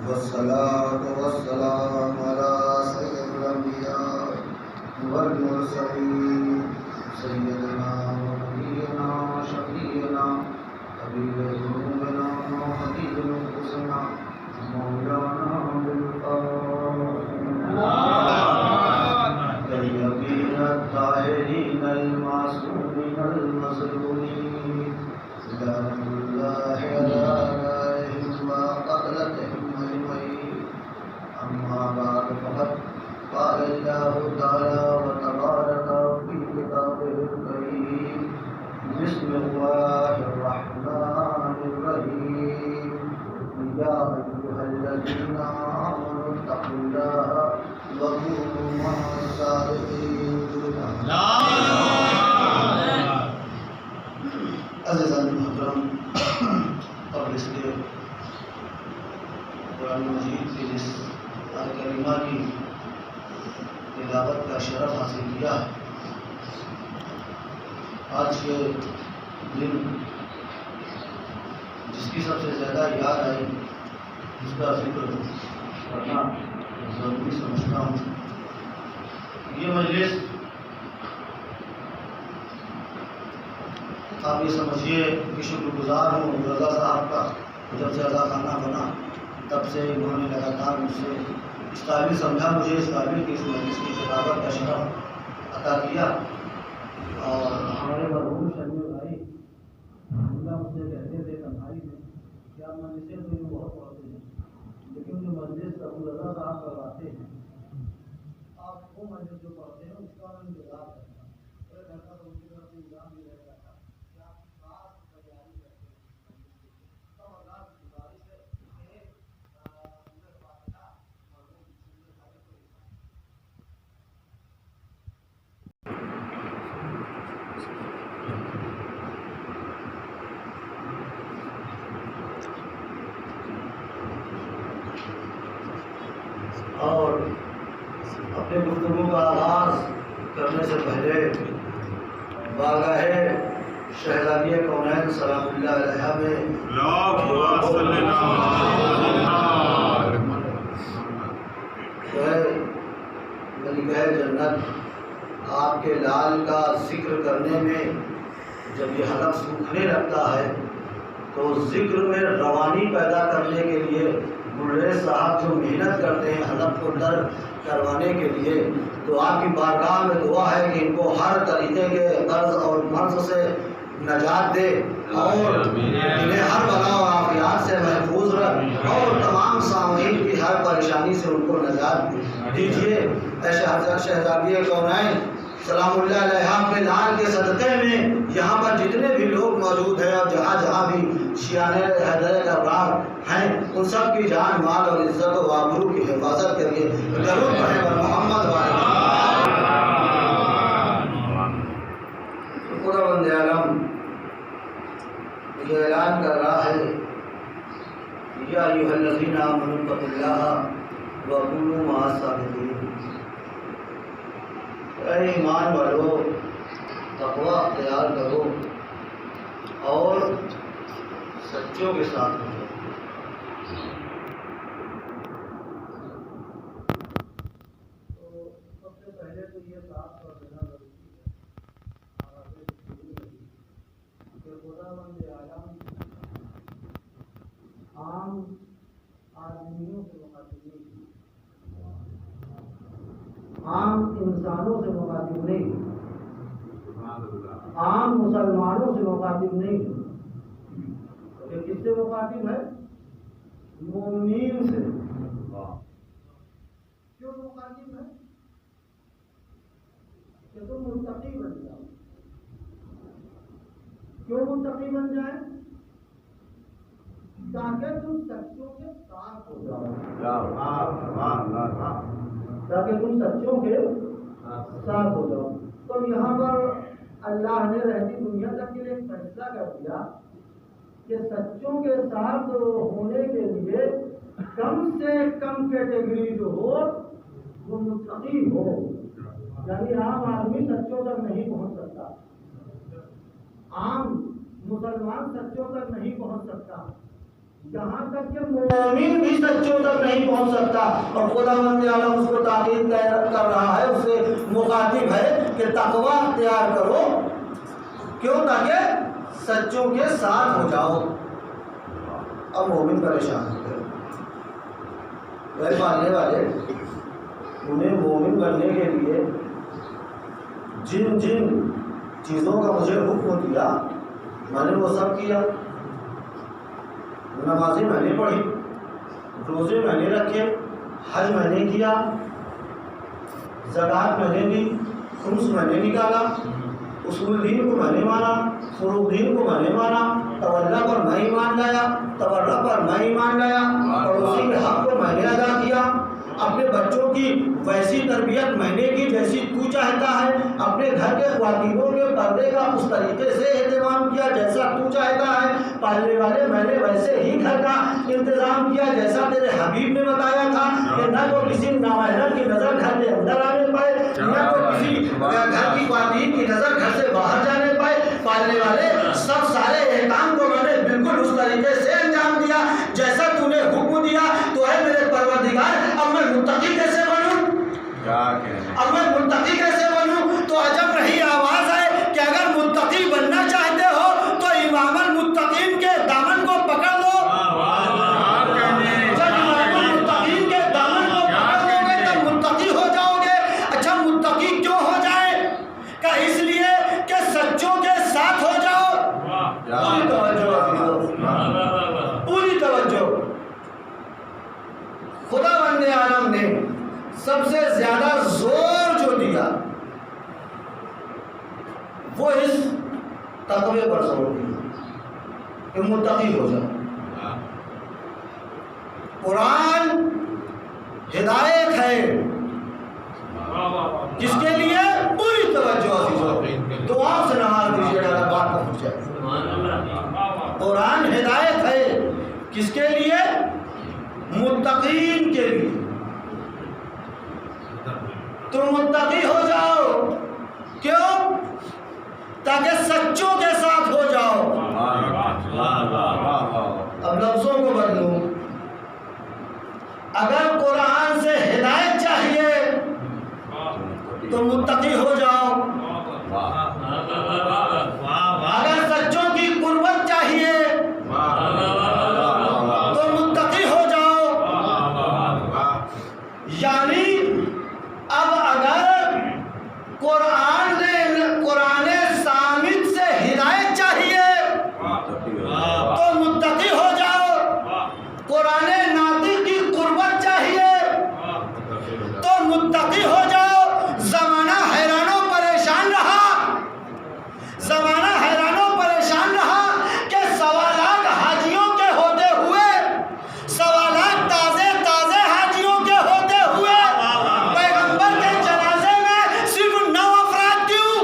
والصلاة والسلام على سيد الأنبياء والمرسلين سيدنا ونبينا وشفيعنا حبيب قلوبنا وحبيب نفوسنا مولانا باليقين الطاهرين المعصومين المظلومين سلام الله على آلهم وقبلتهم أجمعين. أما بعد فقد قال الله تعالى وتبارك في كتابه الكريم بسم الله الرحمن الرحيم. يا أيها الذين آمنوا اتقوا الله وكونوا مع الصادقين. عزیزان محترم، اور اس کے قرآن مجید کی جس آیت کریمہ کی تلاوت کا شرف حاصل کیا ہے، آج کے دن جس کی سب سے زیادہ یاد آئی اس کا ذکر کرنا ضروری سمجھتا ہوں. یہ مجلس آپ یہ سمجھیے کہ شکر گزار ہوں رضا صاحب کا. جب سے رضا خانہ بنا تب سے انہوں نے لگاتار مجھ سے اس قابل سمجھا، مجھے اس قابل کی اس مجلس کی کتابت کا شرف عطا کیا. اور ہمارے مرحوم شریف بھائی اللہ مجھ سے کہتے تھے تنہائی میں کہ آپ مجلسیں تو یہ بہت پڑھتے ہیں، لیکن جو مجلس ابو رضا صاحب کرواتے ہیں آپ وہ مجلس جو پڑھتے ہیں اس کا میں انتظار کرتا ہوں. میرے گھر کا تو ان کی طرف سے انتظام بھی رہ جاتا کہ آپ خاص تیاری کرتے ہیں. تو اللہ کی گزارش ہے کہ سورۃ فاتحہ مرحوم سید بھائی کو اور اپنے گفتگو کا آغاز کرنے سے پہلے بارگاہ شہزادی کونین سلام اللہ علیہ میں ملکہ جنت آپ کے لال کا ذکر کرنے میں جب یہ حلق سوکھنے لگتا ہے تو ذکر میں روانی پیدا کرنے کے لیے گلریز صاحب جو محنت کرتے ہیں حلق کو در کروانے کے لیے، تو آپ کی بارگاہ میں دعا ہے کہ ان کو ہر طریقے کے قرض اور مرض سے نجات دے اور انہیں ہر بلا و آفات سے محفوظ رکھ اور تمام سامعین کی ہر پریشانی سے ان کو نجات دیجیے. اے شہزادی کونین سلام اللہ علیہ کے لال کے صدقے میں یہاں پر جتنے بھی لوگ موجود ہیں اور جہاں جہاں بھی شیعان حیدر کرار ہیں ان سب کی جان مال اور عزت و آبرو کی حفاظت کریے. درود پڑھیں بر محمد والے. خدا بند عالم یہ اعلان کر رہا ہے یا ایھا الذین آمنوا اتقوا اللہ وکونوا مع الصادقین. اے ایمان والو تقوی اختیار کرو اور سچوں کے ساتھ رہو. تو سب سے پہلے تو یہ صاف کر دینا ضروری ہے کہ خدا بند عالم عام آدمیوں سے مخاطب نہیں، عام انسانوں سے مخاطب نہیں، عام مسلمانوں سے مخاطب نہیں. کس سے مخاطب ہے؟ مومنین سے. کیوں مخاطب ہے؟ کہ تم متقی بن جاؤ. کیوں متقی بن جائے؟ تاکہ تم سچوں کے ساتھ ہو جاؤ. تاکہ تم سچوں کے ساتھ ہو جاؤ. تو یہاں پر اللہ نے رہتی دنیا تک کے لیے ایک فیصلہ کر دیا کہ سچوں کے ساتھ ہونے کے لیے کم سے کم کیٹیگری جو ہو وہ متقی ہو. یعنی عام آدمی سچوں تک نہیں پہنچ سکتا، عام مسلمان سچوں تک نہیں پہنچ سکتا، یہاں تک کہ مومن بھی سچوں تک گا، اور خداوند عالم اس کو تاکید کر رہا ہے، اس سے مخاطب ہے کہ تقویٰ اختیار کرو، کیوں؟ تاکہ سچوں کے ساتھ ہو جاؤ۔ اب مومن پریشان ہو گئے، غیر ماننے والے انہیں مومن بننے کے لیے جن جن چیزوں کا مجھے حکم دیا میں نے وہ سب کیا، نمازیں میں نے پڑھی، روزے میں نے رکھے، حج میں نے کیا، زکوٰۃ میں نے دی، خمس میں نے نکالا، اصول دین کو میں نے مانا، فروع دین کو میں نے مانا، تولہ پر میں ایمان لایا، تبرع پر میں ایمان لایا، پڑوسی کے حق کو میں نے ادا کیا، اپنے بچوں کی ویسی تربیت میں نے کی جیسی تو چاہتا ہے، اپنے گھر کے خواتینوں کے پردے کا اس طریقے سے اہتمام کیا جیسا تو چاہتا ہے، پالنے والے میں نے ویسے ہی گھر کا انتظام کیا جیسا تیرے حبیب نے بتایا تھا، کہ نہ تو کسی نامحرم کی نظر گھر کے اندر آنے پائے، نہ تو کسی گھر کی خواتین کی نظر گھر سے باہر جانے پائے۔ پالنے والے سب سارے احکام کو میں نے بالکل اس طریقے سے انجام دیا جیسا تو نے حکم دیا۔ تو ہے میرے پروردگار، اب میں متقی کیسے بنوں؟ اب میں متقی کیسے بنوں؟ تو عجب نہیں آواز ہے کہ اگر متقی بننا چاہتے ہو تو امام المتقین کے دامن کو پکڑ لو۔ جب امام المتقین کے دامن کو پکڑ لو گے تب متقی ہو جاؤ گے۔ اچھا متقی کیوں ہو جائے؟ کہ اس لیے کہ سچوں کے ساتھ ہو جاؤ۔ پوری توجہ، پوری توجہ۔ خداوند عالم نے سب سے زیادہ زور جو دیا وہ اس تقوی پر زور دیا کہ متقی ہو جاؤ۔ قرآن ہدایت ہے جس کے لیے پوری توجہ عزیزو، دعا سے نماز دیجیے گا بات پہنچ جائے۔ قرآن ہدایت ہے کس کے لیے؟ متقین کے لیے۔ تم متقی ہو جاؤ، کیوں؟ تاکہ سچوں کے ساتھ ہو جاؤ۔ اب لفظوں کو بدلوں، اگر قرآن سے ہدایت چاہیے تو متقی ہو جاؤ، اگر سچوں کی قربت چاہیے تو متقی ہو جاؤ۔ یعنی اب اگر قرآن صامت سے ہدایت چاہیے تو متقی ہو جاؤ، قرآن ناطق کی قربت چاہیے تو متقی ہو جاؤ۔ زمانہ حیران و پریشان رہا، زمانہ حیران و پریشان رہا کہ سوالات حاجیوں کے ہوتے ہوئے، سوالات تازے تازے حاجیوں کے ہوتے ہوئے پیغمبر کے جنازے میں صرف 9 افراد کیوں؟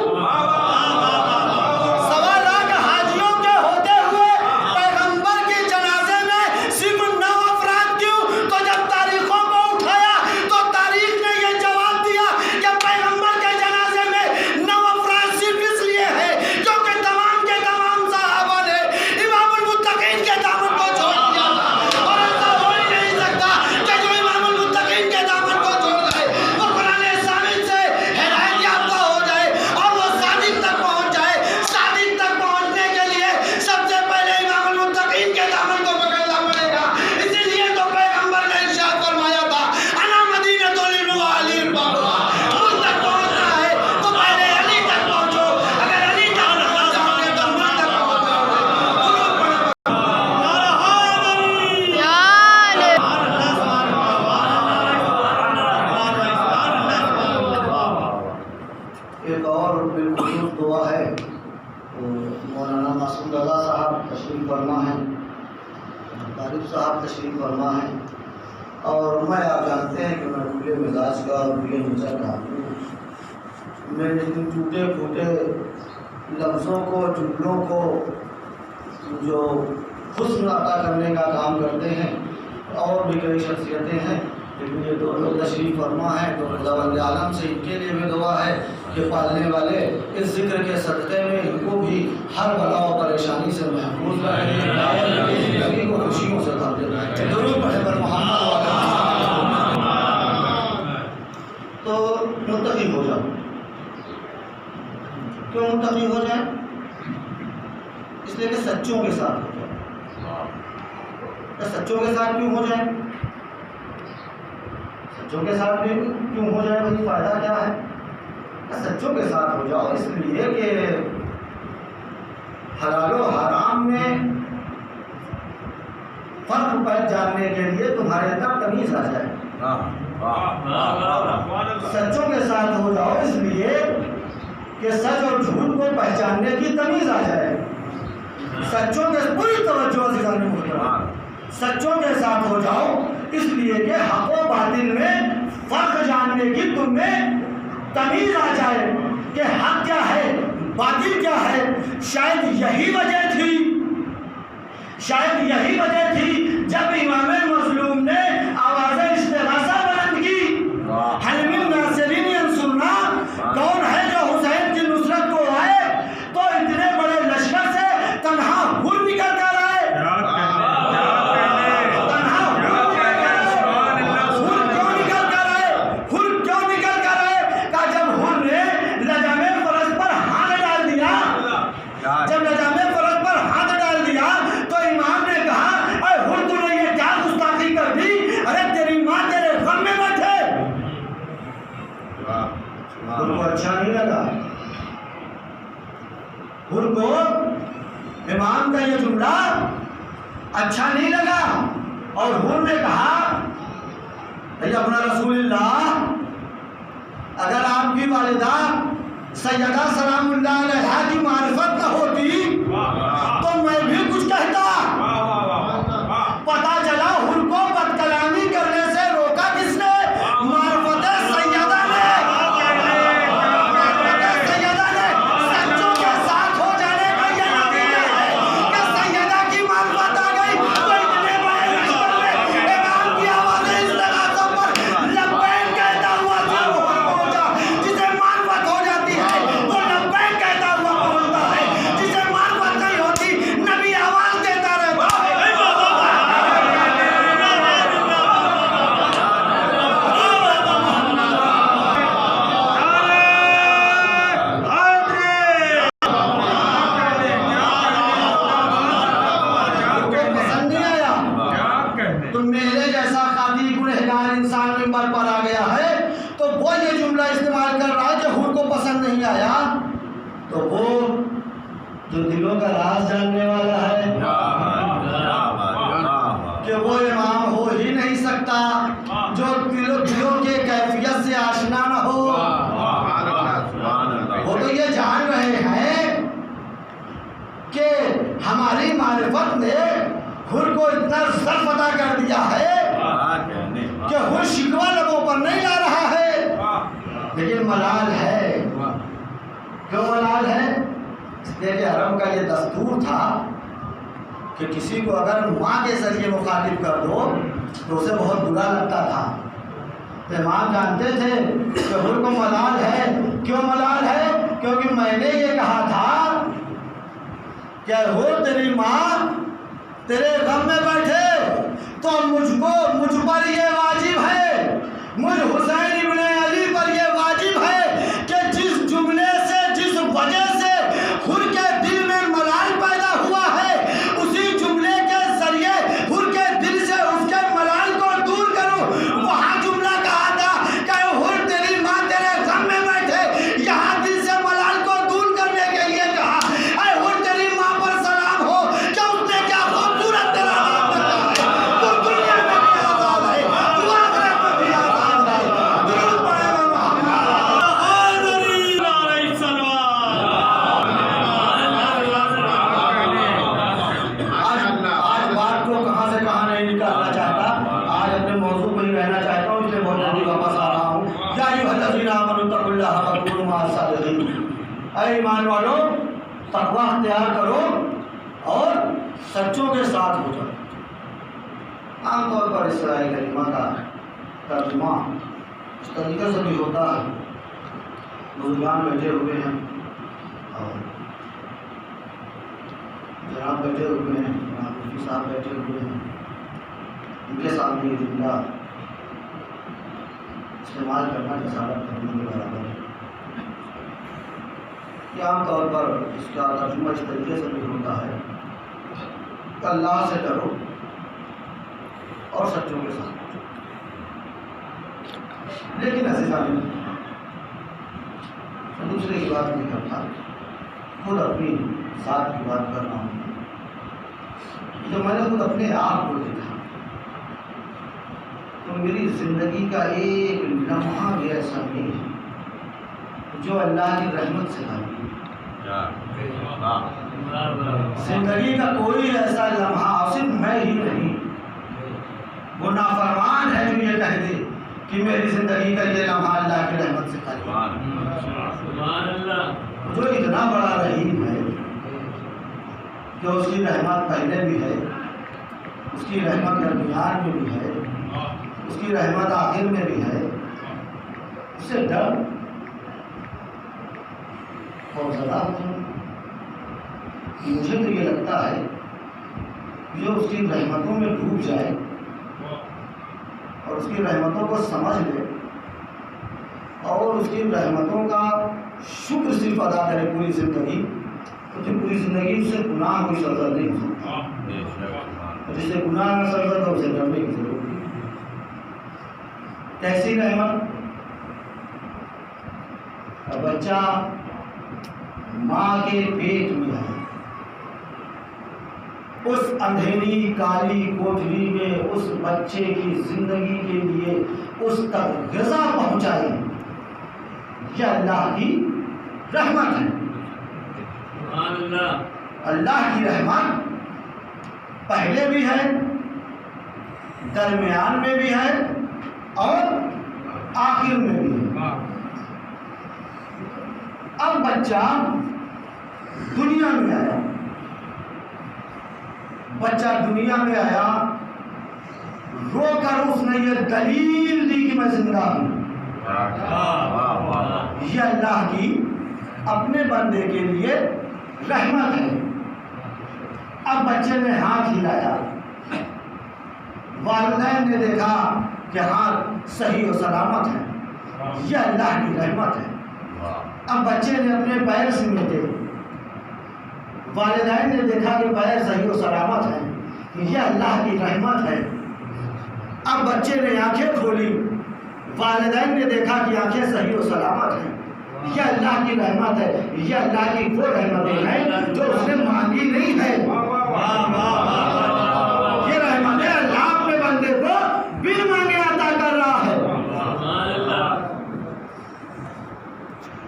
سوالات حاجیوں کے ہوتے ہوئے پیغمبر کے جنازے میں صرف 9 افراد کیوں؟ تو جب تاریخوں کو اٹھایا تو تاریخ نے یہ جواب دیا کہ پیغمبر کے جنازے میں 9 افراد صرف اس لیے ہے کیونکہ تمام کے تمام صحابہ نے امام المتقین کے دامن کو چھوڑ دیا تھا، اور ایسا ہو ہی نہیں سکتا کہ جو امام المتقین کے دامن کو چھوڑ جائے وہ قرآن صامت سے ہدایت یافتہ ہو جائے اور وہ صادق تک پہنچ جائے۔ صادق تک پہنچنے کے لیے سب سے پہلے امام المتقین کے دامن کو پکڑنا پڑے گا۔ اسی لیے تو پیغمبر نے ارشاد فرمایا تھا، انا مدینۃ علی البابا، مجھ تک پہنچنا ہے تو پہلے علی تک پہنچو، اگر علی تک پہنچ جاؤ گے تو مجھ تک پہنچ جاؤ گے۔ ایک اور بالخصوص دعا ہے، مولانا معصوم رضا صاحب تشریف فرما ہیں، طالب صاحب تشریف فرما ہیں، اور میں آپ جانتے ہیں کہ میں کھلے مزاج کا اور کھلے نظر کا ہوں۔ میں ان ٹوٹے پھوٹے لفظوں کو، جملوں کو جو حسن عطا کرنے کا کام کرتے ہیں، اور بھی کئی شخصیتیں ہیں، لیکن یہ دو لوگ تشریف فرما ہیں تو خداوند عالم سے ان کے لیے بھی دعا ہے کہ پالنے والے اس ذکر کے صدقے میں ان کو بھی ہر بلا و پریشانی سے محفوظ رکھیں اور ان کی زندگی کو خوشیوں سے بھر دیں۔ درود پڑھیں پر محمد متقی ہو جائے، اس لیے کہ سچوں کے ساتھ ہو جائے۔ سچوں کے ساتھ کیوں ہو جائے؟ سچوں کے ساتھ بھی کیوں ہو جائے؟ بھائی فائدہ کیا ہے؟ سچوں کے ساتھ ہو جاؤ اس لیے کہ حلال و حرام میں فرق پہ جاننے کے لیے تمہارے اندر تمیز آ جائے۔ سچوں کے ساتھ ہو جاؤ اس لیے کہ سچ اور جھوٹ کو پہچاننے کی تمیز آ جائے۔ سچوں کے پوری توجہ سے جاننے محترم، سچوں کے ساتھ ہو جاؤ اس لیے کہ حق و باطل میں فرق جاننے کی تم میں تمیز آ جائے کہ حق کیا ہے باطل کیا ہے۔ شاید یہی وجہ تھی، شاید یہی وجہ تھی جب امام مظلوم نے آواز استغاثہ بلند کی، حل من ناصرین ینصرنا، کون ہے جو حسین کی نصرت کو آئے؟ تو اتنے بڑے لشکر سے تنہا حر نکل کر آئے، جب نظام فرض پر ہاتھ ڈال دیا تو امام نے کہا اے حر تو نے یہ کیا گستاخی کر دی؟ ارے تیری ماں تیرے غم میں بیٹھے۔ حر کو اچھا نہیں لگا، حر کو امام کا یہ جملہ اچھا نہیں لگا، اور حر نے کہا بھئی اپنا رسول اللہ، اگر آپ کی والدہ سیدہ سلام اللہ علیہا کی معرفت نہ ہوتی تو میں بھی کچھ کہتا۔ پتا چلا حر کو بد کلامی کرنے سے روکا کس نے؟ معرفت سیدہ نے۔ سیدہ نے سچوں کے ساتھ ہو جانے کا یہ نتیجہ ہے کہ سیدہ کی معرفت آ گئی تو اتنے بڑے لشکر میں امام کی آواز استغاثہ پر لبیک کہتا ہوا تھا وہ پہنچا، جسے معرفت ہو جاتی ہے وہ لبیک کہتا ہوا پہنچتا ہے، جسے معرفت نہیں ہوتی نبی آواز دیتا رہتا ہے۔ پسند نہیں آیا تو میرے جیسا خاطی گنہگار انسان منبر پر آ گیا ہے تو وہ یہ جملہ استعمال کر رہا ہے کہ حر کو پسند نہیں آیا، تو وہ جو دلوں کا راز جاننے والا ہے کہ وہ امام ہو ہی نہیں سکتا جو دلوں کے کیفیت سے آشنا نہ ہو، وہ تو یہ جان رہے ہیں کہ ہماری معرفت نے حر کو اتنا ظرف عطا کر دیا ہے کہ حر شکوہ لبوں پر نہیں لا رہا ہے، لیکن ملال ہے۔ کیوں ملال ہے؟ اس لیے کہ حرم کا یہ دستور تھا کہ کسی کو اگر ماں کے ذریعے مخاطب کر دو تو اسے بہت برا لگتا تھا۔ امام جانتے تھے کہ حر کو ملال ہے۔ کیوں ملال ہے؟ کیونکہ میں نے یہ کہا تھا کہ حر تیری ماں تیرے غم میں بیٹھے تو مجھ پر یہ واجب ہے، مجھ حسین ابن علی پر یہ واجب ہے کہ جس جملے سے جس وجہ سے حر کے دل میں ملال پیدا ہوا ہے اسی جملے کے ذریعے حر کے دل سے اس کے ملال کو دور کروں۔ وہاں جملہ کہا تھا کہ حر تیری ماں تیرے غم میں بیٹھے، یہاں دل سے ملال کو دور کرنے کے لیے کہا اے حر تیری ماں پر سلام ہو کہ اس نے کیا خوبصورت تیرا نام رکھا ہے، تو دنیا میں بھی آزاد ہے، تو آخرت میں بھی آزاد ہے۔ درود پڑھے گا محمد آج بات کو کہاں سے کہاں نہیں نکالنا چاہتا، آج اپنے موضوع پہ ہی رہنا چاہتا ہوں، اس لیے بہت جلدی واپس آ رہا ہوں۔ یا ایھا الذین آمنوا اتقوا اللہ وکونوا مع الصادقین، اے ایمان والو تقوی اختیار کرو اور سچوں کے ساتھ ہو جاؤ۔ عام طور پر اسرائیل کلمہ کا ترجمہ اس طریقے سے بھی ہوتا ہے، بزرگان بیٹھے ہوئے ہیں اور جناب بیٹھے ہوئے ہیں، جناب مفتی صاحب بیٹھے ہوئے ہیں، ان کے سامنے یہ جملہ استعمال کرنا جسارت کرنے کے برابر ہے۔ کہ عام طور پر اس کا ترجمہ اس طریقے سے بھی ہوتا ہے کہ اللہ سے ڈرو اور سچوں کے ساتھ. لیکن عزیزان میں دوسرے کی بات نہیں کرتا، خود اپنی ذات کی بات کر رہا ہوں. جب میں نے خود اپنے آپ کو دیکھا تو میری زندگی کا ایک لمحہ بھی ایسا نہیں ہے جو اللہ کی رحمت سے خالی. زندگی کا کوئی ایسا لمحہ، صرف میں ہی نہیں، وہ نافرمان ہے جو یہ کہہ دے کہ میری زندگی کا یہ لمحہ اللہ کی رحمت سے خالی. جو اتنا بڑا رحیم ہے کہ اس کی رحمت پہلے بھی ہے، اس کی رحمت درمیان میں بھی ہے، اس کی رحمت آخر میں بھی ہے. اس سے ڈر اور زیادہ مجھے تو یہ لگتا ہے کہ جو اس کی رحمتوں میں ڈوب جائے اور اس کی رحمتوں کو سمجھ لے اور اس کی رحمتوں کا شکر صرف ادا کرے پوری زندگی، تو پھر پوری زندگی اس سے گناہ کوئی سرزد نہیں ہو سکتا. جس سے گناہ نہ سرزد ہو اسے ڈرنے کی ضرورت نہیں. کیسی رحمت؟ بچہ ماں کے پیٹ میں ہے، اس اندھیری کالی کوٹری میں اس بچے کی زندگی کے لیے اس تک غذا پہنچائی، یہ اللہ کی رحمت ہے. اللہ کی رحمت پہلے بھی ہے، درمیان میں بھی ہے اور آخر میں بھی ہے. اب بچہ دنیا میں آیا، بچہ دنیا میں آیا، رو کر اس نے یہ دلیل دی کہ میں زندہ ہوں. یہ اللہ کی اپنے بندے کے لیے رحمت ہے. اب بچے نے ہاتھ ہلایا، والدین نے دیکھا کہ ہاتھ صحیح و سلامت ہے، یہ اللہ کی رحمت ہے. اب بچے نے اپنے پیر سمیٹے، والدین نے دیکھا کہ پیر صحیح و سلامت ہے، یہ اللہ کی رحمت ہے. اب بچے نے آنکھیں کھولی، والدین نے دیکھا کہ آنکھیں صحیح و سلامت ہیں، یہ اللہ کی رحمت ہے. یہ اللہ کی وہ رحمتیں ہیں جو اس نے مانگی نہیں ہے. یہ رحمتیں اللہ اپنے بندے کو بن مانگے عطا کر رہا ہے.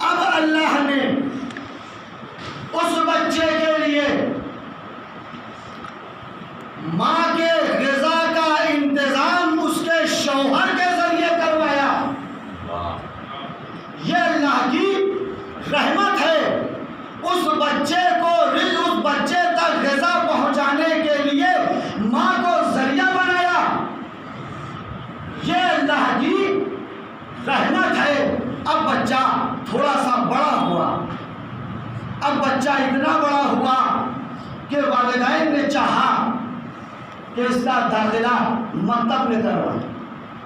اب اللہ نے اس بچے کے لیے ماں کے غذا کا انتظام اس کے شوہر کے ذریعے کروایا. یہ اللہ کی رحمت ہے. اس بچے کو اس بچے تک غذا پہنچانے کے لیے ماں کو ذریعہ بنایا. یہ اللہ کی رحمت ہے. اب بچہ تھوڑا سا بڑا ہوا، اب بچہ اتنا بڑا ہوا کہ والدین نے چاہا کہ اس کا داخلہ مکتب میں کروائیں.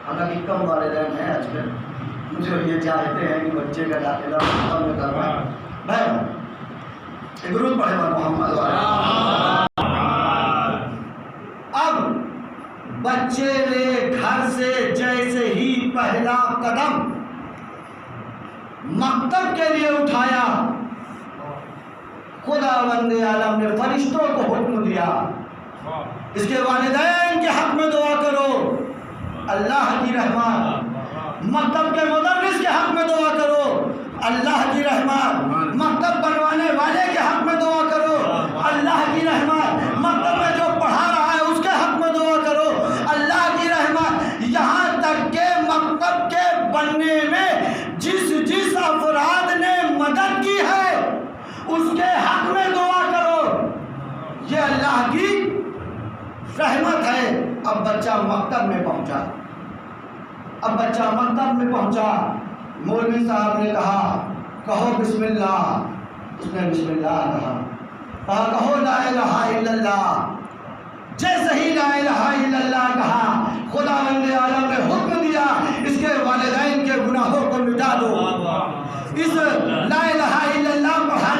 حالانکہ کم والدین ہیں آج کل جو یہ چاہتے ہیں کہ بچے کا داخلہ مکتب میں کروائیں. بھائی درود پڑھے محمد. اب بچے نے گھر سے جیسے ہی پہلا قدم مکتب کے لیے اٹھایا، خداوند عالم نے فرشتوں کو حکم دیا اس کے والدین کے حق میں دعا کرو، اللہ کی رحمت. مکتب کے مدرس کے حق میں دعا کرو، اللہ کی رحمت. مکتب بنوانے والے کے حق میں دعا کرو، اللہ کی رحمت. مکتب میں جو پڑھا رہا ہے اس کے حق میں دعا کرو، اللہ کی رحمت. یہاں تک کہ مکتب کے بننے میں جس افراد نے مدد کی ہے اس کے حق میں دعا کرو، یہ اللہ کی رحمت ہے. اب بچہ مکتب میں پہنچا، اب بچہ مکتب میں پہنچا، مولوی صاحب نے کہا کہو بسم اللہ، اس نے بسم اللہ کہا کہو لا الہ الا اللہ. جیسے ہی لا الہ الا اللہ کہا خداوند عالم نے حکم دیا اس کے والدین کے گناہوں کو مٹا دو. اس لا الہ الا اللہ پڑھا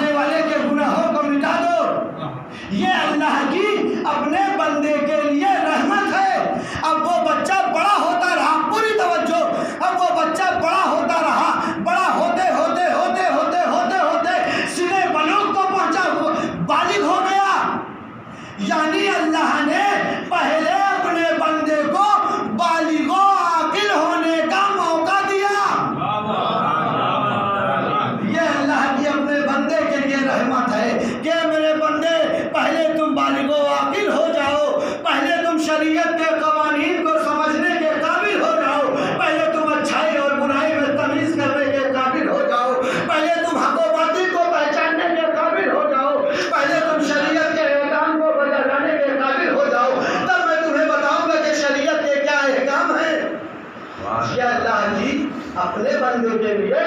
یہ اللہ جی اپنے بندے کے لیے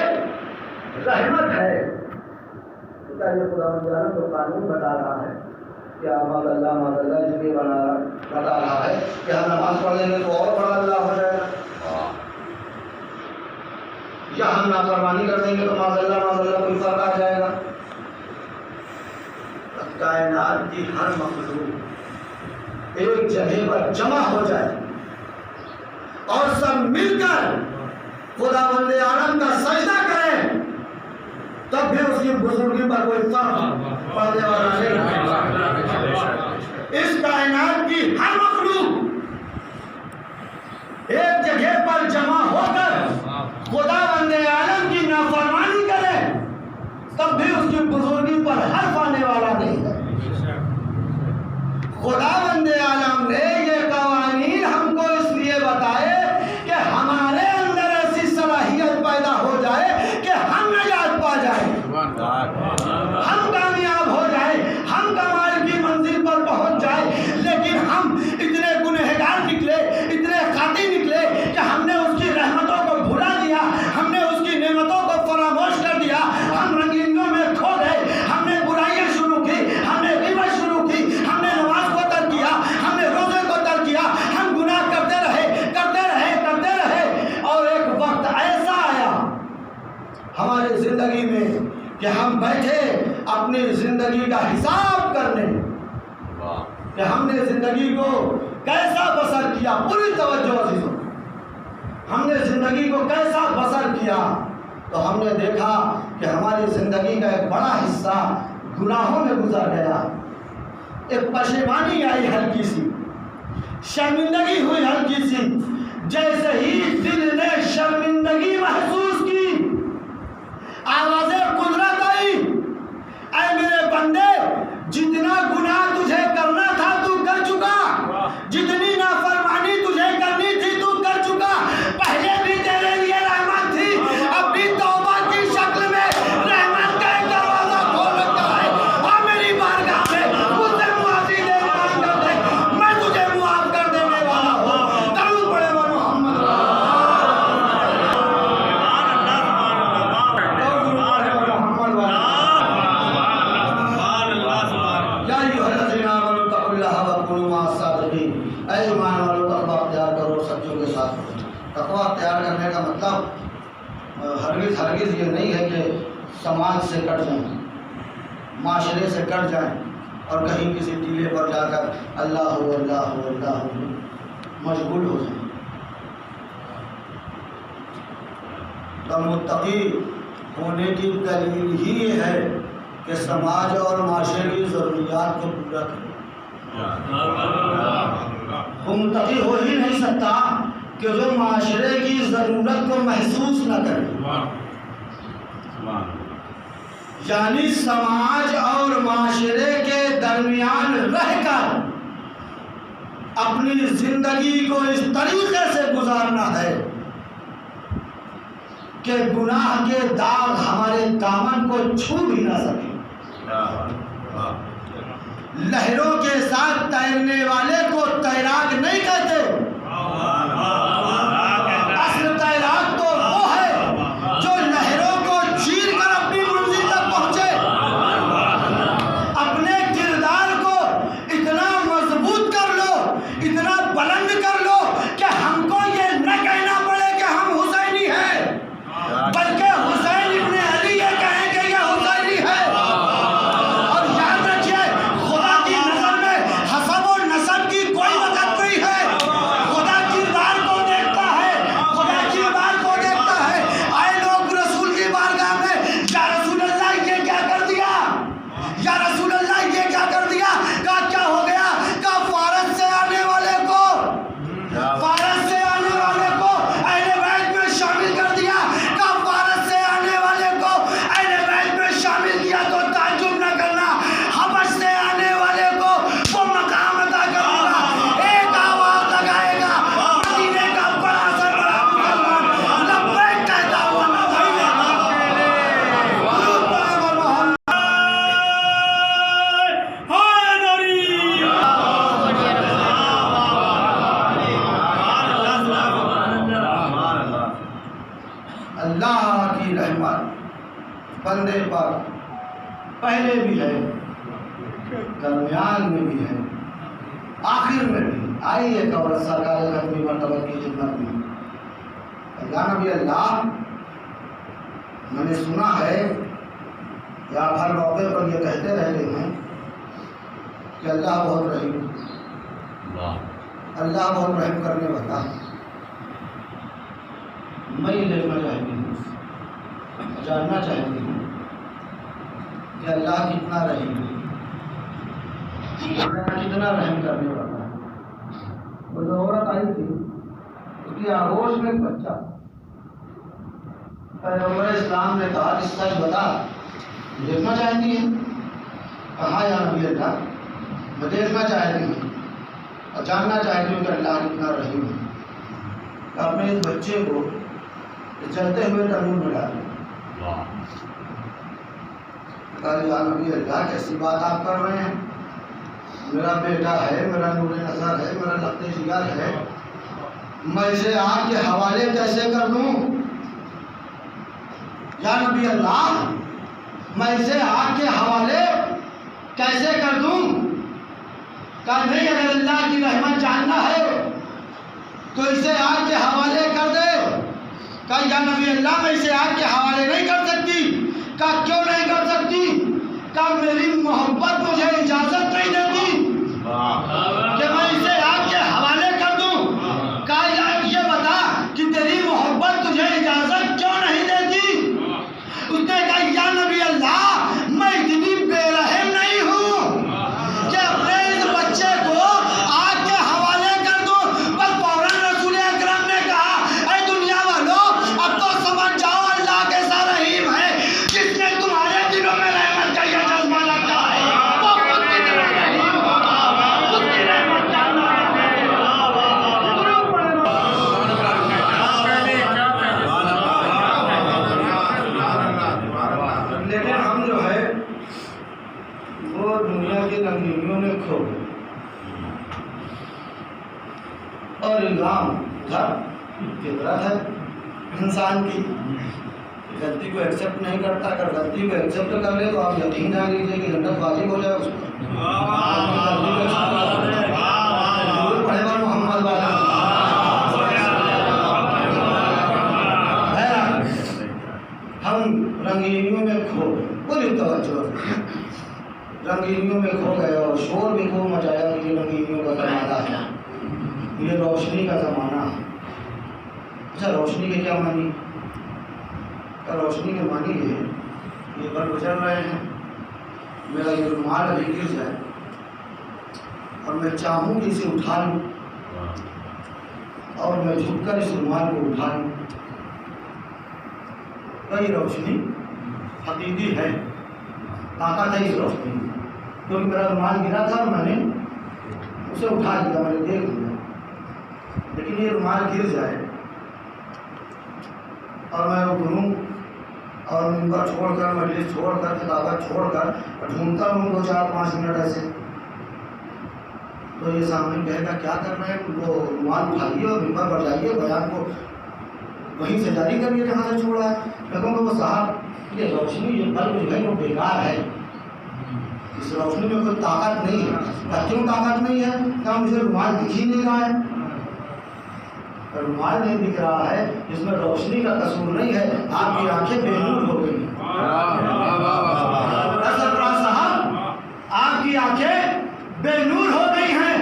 رحمت ہے۔ کیا یہ خدا تعالیٰ کو قانون بتا رہا ہے کہ ماذ اللہ اس لیے بتا رہا ہے کہ ہم نماز پڑھ لیں گے تو اور بڑا اللہ ہو جائے گا، یا ہم نافرمانی کر دیں گے تو ماذ اللہ کوئی فرق آ جائے گا؟ کائنات کی ہر مخلوق ایک جگہ پر جمع ہو جائے اور سب مل کر خداوند عالم کا سجدہ کریں، تب بھی اس کی بزرگی پر کوئی فرق پڑنے والا نہیں۔ اس کائنات کی ہر مخلوق ایک جگہ پر جمع ہو کر خداوند عالم کی نافرمانی کرے، تب بھی اس کی بزرگی پر حرف آنے والا نہیں ہے۔ خداوند عالم نے یہ قوانین ہم کو اس لیے بتائے کہ ہمارے اندر ایسی صلاحیت پیدا ہو جائے کہ ہم نجات پا جائیں، ہم کامیاب ہو جائیں، ہم کمال کی منزل پر پہنچ جائیں۔ لیکن ہم اتنے گنہگار نکلے، اتنے خاطی نکلے کہ ہم نے اس کی رحمتوں کو بھلا دیا، ہم نے اس کی نعمتوں کو فراموش کر دیا، ہم رنگینیوں میں کھو گئے، ہم نے برائیاں شروع کی، ہم نے غیبت شروع کی، ہم نے نماز کو ترک کیا، ہم نے روزے کو ترک کیا، ہم گناہ کرتے رہے اور ایک وقت ایسا آیا ہماری زندگی میں کہ ہم بیٹھے اپنی زندگی کا حساب کرنے کہ ہم نے زندگی کو کیسا بسر کیا۔ پوری توجہ عزیزوں، ہم نے زندگی کو کیسا بسر کیا، تو ہم نے دیکھا کہ ہماری زندگی کا ایک بڑا حصہ گناہوں میں گزر گیا۔ ایک پشیمانی آئی ہلکی سی، شرمندگی ہوئی ہلکی سی۔ جیسے ہی دل نے شرمندگی محسوس کی، آواز قدرت آئی، اے میرے بندے، جتنا گناہ تجھے کرنا تھا تو کر چکا، جتنی نافرمانی تجھے کرنی تھی تو کر چکا۔ پہلے بھی تیرے لیے رحمت تھی، اب بھی توبہ کی شکل میں رحمت کا ایک دروازہ کھول رکھا ہے۔ اور میری بارگاہ میں مجھ سے معافی دے مانگ کر دے، میں تجھے معاف کر دینے والا ہوں۔ درود پڑھے وہ محمد ایمان والوں تقویٰ اختیار کرو، سچوں کے ساتھ رہو۔ تقویٰ اختیار کرنے کا مطلب ہرگز یہ نہیں ہے کہ سماج سے کٹ جائیں، معاشرے سے کٹ جائیں اور کہیں کسی ٹیلے پر جا کر اللہ ہو اللہ ہو اللہ ہو مشغول ہو جائیں۔ تو متقی ہونے کی دلیل ہی یہ ہے کہ سماج اور معاشرے کی ضروریات کو پورا کرے۔ وہ متقی ہو ہی نہیں سکتا کہ جو معاشرے کی ضرورت کو محسوس نہ کرے، یعنی سماج اور معاشرے کے درمیان رہ کر اپنی زندگی کو اس طریقے سے گزارنا ہے کہ گناہ کے داغ ہمارے دامن کو چھو بھی نہ سکے۔ لہروں کے ساتھ تیرنے والے کو تیراک نہیں کہتے، اصل تیراک تو وہ ہے جو لہروں کو چیر کر اپنی منزل تک پہنچے، اپنے کردار کو اتنا مضبوط کر لو، اتنا بلند کر لو کہ ہم کو یہ نہ کہنا پڑے کہ ہم حسینی ہیں، بلکہ حسین ابن علی یہ کہیں کہ یہ حسینی ہے۔ اللہ کی رحمت بندے پر پہلے بھی ہے، درمیان میں بھی ہے، آخر میں بھی۔ آئیے قبر سرکار ختمی مرتبہ کی خدمت میں۔ اللہ نبی اللہ، میں نے سنا ہے یا ہر موقع پر یہ کہتے رہتے ہیں کہ اللہ بہت رحیم، اللہ بہت رحم کرنے والا ہے۔ میں یہ دیکھنا چاہتی ہوں، جاننا چاہتی ہوں کہ اللہ کتنا رحیم ہے، اللہ کتنا رحم کرنے والا ہے۔ وہ جو عورت آئی تھی، اس کی آغوش میں ایک بچہ، پیغمبر اسلام نے کہا کہ سچ بتا، دیکھنا چاہتی ہے؟ کہا یا نبی اللہ، میں دیکھنا چاہتی ہوں اور جاننا چاہتی ہوں کہ اللہ کتنا رحیم ہے۔ اپنے اس بچے کو چلتے ہوئے تنور میں ڈالیں۔ کہا یا نبی اللہ، کیسی بات آپ کر رہے ہیں؟ میرا بیٹا ہے، میرا نور نظر ہے، میرا لخت جگر ہے، میں اسے آپ کے حوالے کیسے کر دوں؟ یا نبی اللہ، میں اسے آپ کے حوالے کیسے کر دوں؟ کہا نہیں، اگر اللہ کی رحمت جاننا ہے تو اسے آپ کے حوالے کر دے۔ کہا یا نبی اللہ، میں اسے آپ کے حوالے نہیں کر سکتی۔ کہا کیوں نہیں کر سکتی؟ کہا میری محبت مجھے اجازت نہیں دیتی کہ میں اسے آپ کے حوالے کر دوں۔ کہا یہ بتا کہ تیری محبت تجھے اجازت کیوں نہیں دیتی؟ اس نے کہا یا نبی اللہ، میں اتنی بے رحم نہیں ہوں کہ اپنے اس بچے کو آگ کے حوالے کر دوں۔ بس فوراً رسول اکرم نے کہا، اے دنیا والوں، اب تو سمجھ جاؤ اللہ کیسا رحیم ہے۔ جس نے تمہارے دلوں میں رحمت کا یہ جذبہ رکھا ہے، وہ خود کتنا رحیم ہوگا، اس کی رحمت جاننا لیکن ہم جو ہے وہ دنیا کی رنگینیوں میں کھو گئے اور الزام تھا، فطرت ہے انسان کی، غلطی کو ایکسیپٹ نہیں کرتا۔ اگر غلطی کو ایکسیپٹ کر لے تو آپ یقین جان لیجیے کہ جنت واجب ہو جائے اس پر۔ پڑھے گا محمد والا ہم رنگینیوں میں کھو گئے، پوری توجہ رنگینیوں میں کھو گئے اور شور بھی خوب مچایا کہ یہ رنگینیوں کا زمانہ ہے، یہ روشنی کا زمانہ ہے۔ اچھا، روشنی کے کیا معنی؟ روشنی کے معنی یہ بل گزر رہے ہیں، میرا یہ رومال ابھی گر جائے اور میں چاہوں کہ اسے اٹھا لوں اور میں جھک کر اس رومال کو اٹھا لوں، تو یہ روشنی حقیقی ہے، طاقت ہے اس روشنی میں، کیونکہ میرا رومال گرا تھا اور میں نے اسے اٹھا لیا، میں نے دیکھ لیا۔ لیکن یہ رومال گر جائے اور میں رکوں اور ممبر چھوڑ کر، مجلس چھوڑ کر، کتابت چھوڑ کر ڈھونڈتا ہوں 2-4-5 منٹ ایسے، تو یہ سامنے کہے گا کیا کر رہے ہیں؟ وہ رومال اٹھائیے اور ممبر پر جائیے، بیان کو وہیں سے جاری کریے جہاں سے چھوڑا ہے۔ میں کہوں گا وہ صاحب، یہ روشنی، یہ بلب جو ہے وہ بیکار ہے، اس روشنی میں کوئی طاقت نہیں ہے۔ کیوں طاقت نہیں ہے؟ کیا مجھے رومال دکھ ہی نہیں رہا ہے؟ رومال نہیں دکھ رہا ہے، جس میں روشنی کا قصور نہیں ہے، آپ کی آنکھیں بے نور ہو گئی ہیں۔ سرفراز صاحب، آپ کی آنکھیں بے نور ہو گئی ہیں،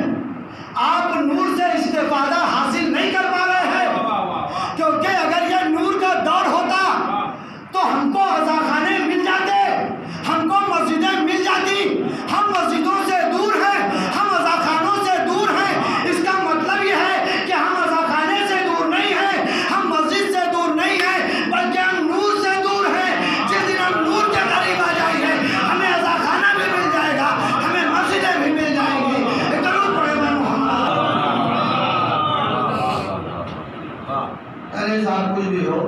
آپ نور سے استفادہ حاصل نہیں کر پا رہے ہیں، کیونکہ اگر یہ نور کا دور ہوتا تو ہم کو عزاخانے مل جاتے، ہم کو مسجدیں مل جاتی۔ ہم مسجدوں سے دور ہیں، ہم عزاخانوں سے دور ہیں۔ اس کا مطلب یہ ہے کہ ہم عزاخانے سے دور نہیں ہیں، ہم مسجد سے دور نہیں ہیں، بلکہ ہم نور سے دور ہیں۔ جس دن ہم نور کے قریب آ جائیں گے، ہمیں عزاخانہ بھی مل جائے گا، ہمیں مسجدیں بھی مل جائیں گی۔ ضرور پڑھے گا محمد۔ ارے صاحب، کچھ بھی ہو،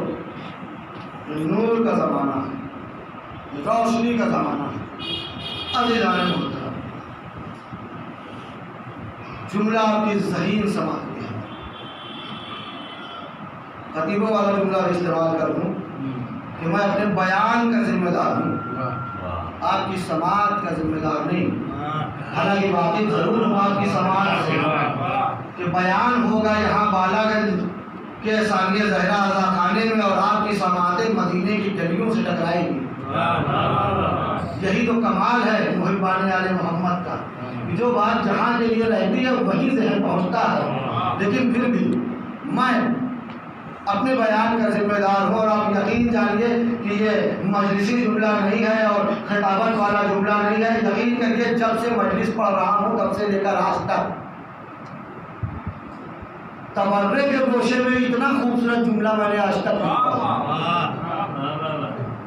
نور کا زمانہ ہے، روشنی کا زمانہ ہے۔ عزیزان محترم، جملہ آپ کی ذہین سماعت میں ہے۔ خطیبوں والا جملہ استعمال کر دوں کہ میں اپنے بیان کا ذمہ دار ہوں، آپ کی سماعت کا ذمہ دار نہیں۔ حالانکہ واقف ضرور ہوں آپ کی سماعت سے کہ بیان ہوگا یہاں بالا گنج کے ثانیہ زہرا آزا خانے میں، اور آپ کی سماعتیں مدینے کی گلیوں سے ٹکرائیں گی۔ یہی تو کمال ہے محبان آل محمد کا، کہ جو بات جہاں کے لیے رہتی ہے وہی ذہن پہنچتا ہے۔ لیکن پھر بھی میں اپنے بیان کا ذمہ دار ہوں، اور آپ یقین جانیے کہ یہ مجلسی جملہ نہیں ہے اور خطابت والا جملہ نہیں ہے۔ یقین کریے جب سے مجلس پڑھ رہا ہوں تب سے لے کر آج تک تبرے کے گوشے میں اتنا خوبصورت جملہ میں نے آج تک نہیں پڑھا۔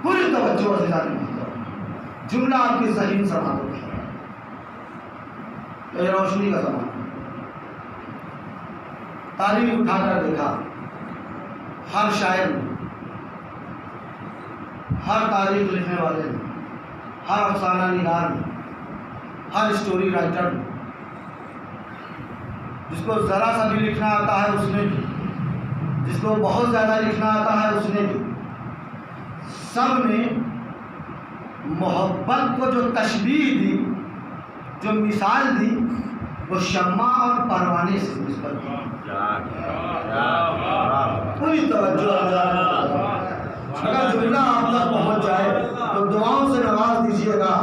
پوری توجہ سے جانیں، جملہ آپ کی ذہن سما دو۔ یہ روشنی کا زمانہ، تاریخ اٹھا کر دیکھا، ہر شاعر نے، ہر تاریخ لکھنے والے نے، ہر افسانہ نگار نے، ہر اسٹوری رائٹر نے، جس کو ذرا سا بھی لکھنا آتا ہے اس نے بھی، جس کو بہت زیادہ لکھنا آتا ہے اس نے بھی، سب نے محبت کو جو تشبیہ دی، جو مثال دی، وہ شمع اور پروانے سے نسبت دی۔ پوری توجہ اگر جملہ آپ تک پہنچ جائے تو دعاؤں سے نواز دیجیے گا،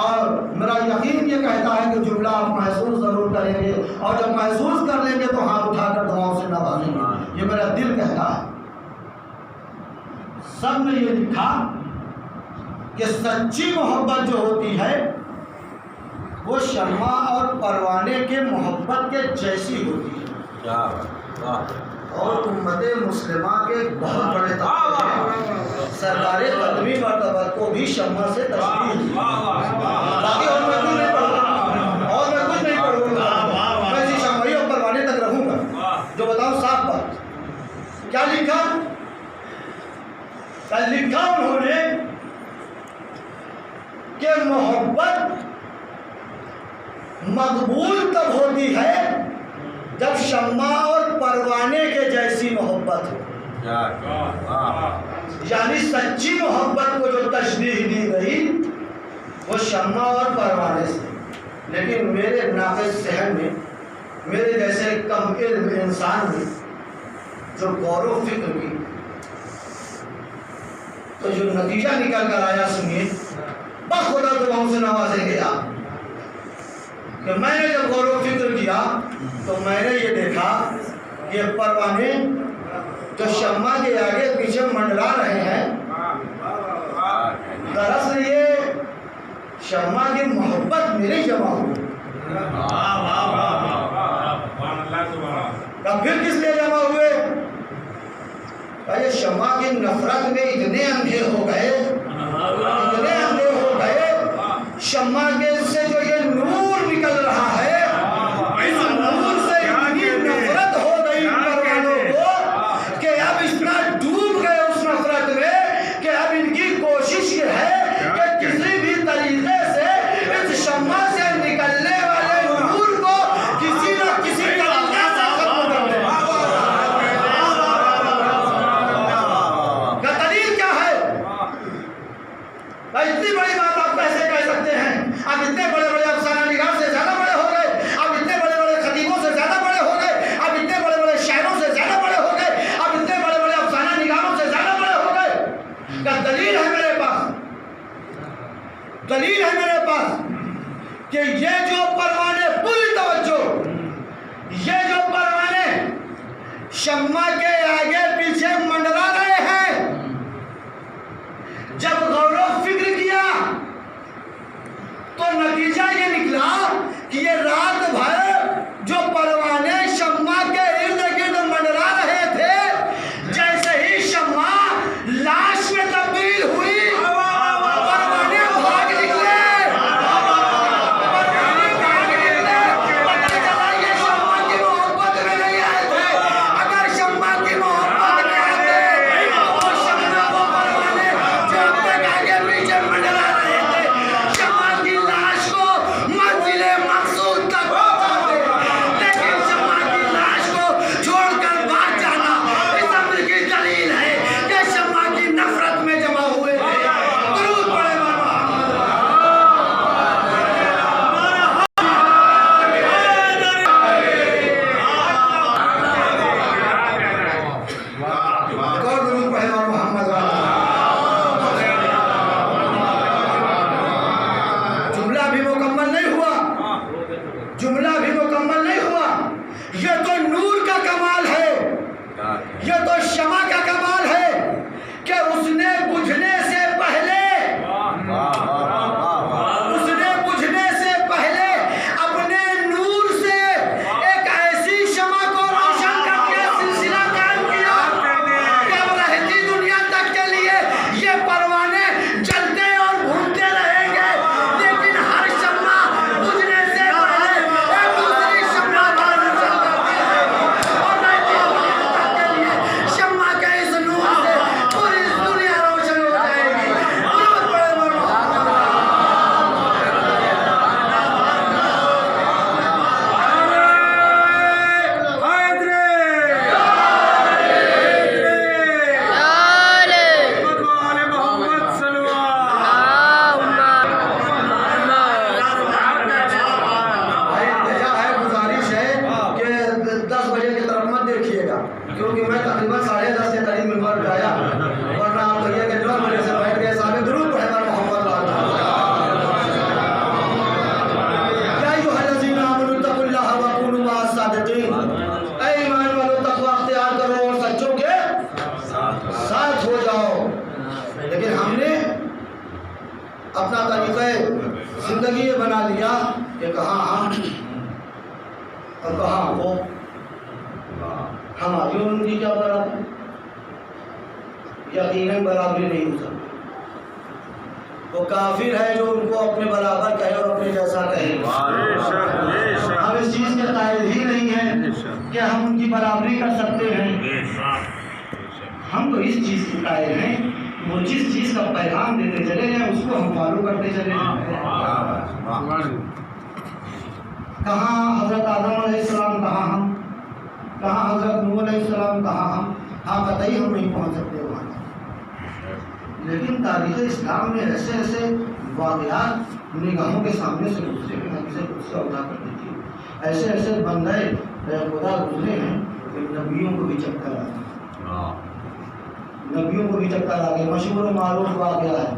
اور میرا یقین یہ کہتا ہے کہ جملہ آپ محسوس ضرور کریں گے، اور جب محسوس کر لیں گے تو ہاتھ اٹھا کر دعاؤں سے نوازیں گے۔ یہ میرا دل کہتا ہے۔ سب نے یہ لکھا کہ سچی محبت جو ہوتی ہے وہ شمع اور پروانے کے محبت کے جیسی ہوتی ہے، اور امت مسلمہ کے بہت بڑے طبقے ہیں سرکار قدمی مرتبت کو بھی شمع سے تشبیہ دی۔ باقی اور میں کچھ نہیں پڑھوں گا، میں اسی شمعی اور پروانے تک رہوں گا۔ جو بتاؤں صاف بات، کیا لکھا؟ لکھا انہوں نے کہ محبت مقبول تب ہوتی ہے جب شمع اور پروانے کے جیسی محبت ہو۔ یعنی سچی محبت کو جو تشبیہ دی گئی وہ شمع اور پروانے سے۔ لیکن میرے ناقص ذہن میں، میرے جیسے کم علم انسان میں جو غور و فکر کی، تو جو نتیجہ نکل کر آیا سنیے، بخدا دعاؤں سے نوازیں گے آپ، کہ میں نے جب غور و فکر کیا تو میں نے یہ دیکھا کہ پروانے جو شمع کے آگے پیچھے منڈلا رہے ہیں، دراصل یہ شمع کی محبت میرے جمع ہوئی۔ پھر کس لیے جمع ہوئے؟ یہ شمع کی نفرت میں اتنے اندھے ہو گئے، شمع کے سے جو یہ نور نکل رہا ہے، اس نور سے اتنی نفرت ہو گئی پروانوں کو کہ اب اتنا ڈوب گئے اس نفرت میں کہ اب ان کی کوشش یہ ہے کہ کسی بھی طریقے سے اس شمع سے نکلنے والے نور کو کسی نہ کسی طریقے سے ختم کر دیں۔ کا دلیل کیا ہے؟ اتنی بڑی بات آپ کیسے کہہ سکتے ہیں؟ اب اتنے بڑے بڑے افسانہ نگار سے زیادہ بڑے ہو گئے، اب اتنے بڑے بڑے خطیبوں سے زیادہ بڑے ہو گئے، اب اتنے بڑے بڑے شاعروں سے زیادہ بڑے ہو گئے، اب اتنے بڑے بڑے افسانہ نگاروں سے زیادہ بڑے ہو گئے۔ کا دلیل ہے میرے پاس، دلیل ہے میرے پاس کہ یہ جو پروانے، پوری توجہ، یہ جو پروانے شمع کے آگے پیچھے منڈلا رہے ہیں، جب غور و فکر کیا تو نتیجہ یہ نکلا کہ یہ رات بھر جو پروانے شمع کے ارد گرد منڈلا رہے تھے، جیسے ہی شمع لاش میں تبدیل ہوئی، پروانے بھاگ نکلے، پتہ چلا یہ شمع کی محبت میں نہیں آئے تھے۔ اگر شمع کی کون درود پڑھے اور محمد جملہ بھی مکمل نہیں ہوا، جملہ بھی مکمل نہیں ہوا. یہ تو نور کا کمال ہے، یہ تو شمع کا کمال ہے کہ اس نے بجھنے سے پہلے اپنے نور سے ایک ایسی شمع کو روشن کر کے سلسلہ قائم کیا کہ اب رہتی دنیا تک کے لیے یہ پروانے جلتے اور بھونتے رہیں گے، لیکن ہر شمع بجھنے سے پہلے ایک دوسری شمع کا روشن کرتی ہے اور رہتی دنیا تک کے لیے شمع کے اس نور سے پوری دنیا روشن ہو جائے گی. درود پڑھے اور محمد کیونکہ میں تقریباً 10:30 کے قریب ممبر پہ آیا، ورنہ آپ کہیے کہ 9 بجے سے بیٹھ گئے. صاحب درود پڑھے اور محمد یا ایھا الذین آمنوا اتقوا اللہ وکونوا مع الصادقین. اے ایمان والو تقوی اختیار کرو اور سچوں کے ساتھ ہو جاؤ. لیکن ہم نے اپنا طریقہ زندگی یہ بنا لیا کہ کہاں ہم اور کہاں وہ، ہماری اور ان کی کیا برابری؟ یقیناً برابری نہیں ہو سکتی. وہ کافر ہے جو ان کو اپنے برابر کہے اور اپنے جیسا کہے. ہم اس چیز کے قائل ہی نہیں ہیں کہ ہم ان کی برابری کر سکتے ہیں. ہم تو اس چیز کے قائل ہیں وہ جس چیز کا پیغام دیتے چلے جائیں اس کو ہم فالو کرتے چلے جائیں. کہاں حضرت آدم علیہ السلام، کہاں ہم، کہاں حضرت نوح علیہ السلام، کہاں ہم. ہاں قطعی ہم نہیں پہنچ سکتے وہاں، لیکن تاریخ اسلام میں ایسے ایسے واقعات نگاہوں کے سامنے سے گزرے کہ ہم سے غصہ اٹھا کر دیتی. ایسے ایسے بندے خدا گزرے ہیں کہ نبیوں کو بھی چکر آ گیا، نبیوں کو بھی چکر آ گیا. مشہور و معروف واقعہ ہے،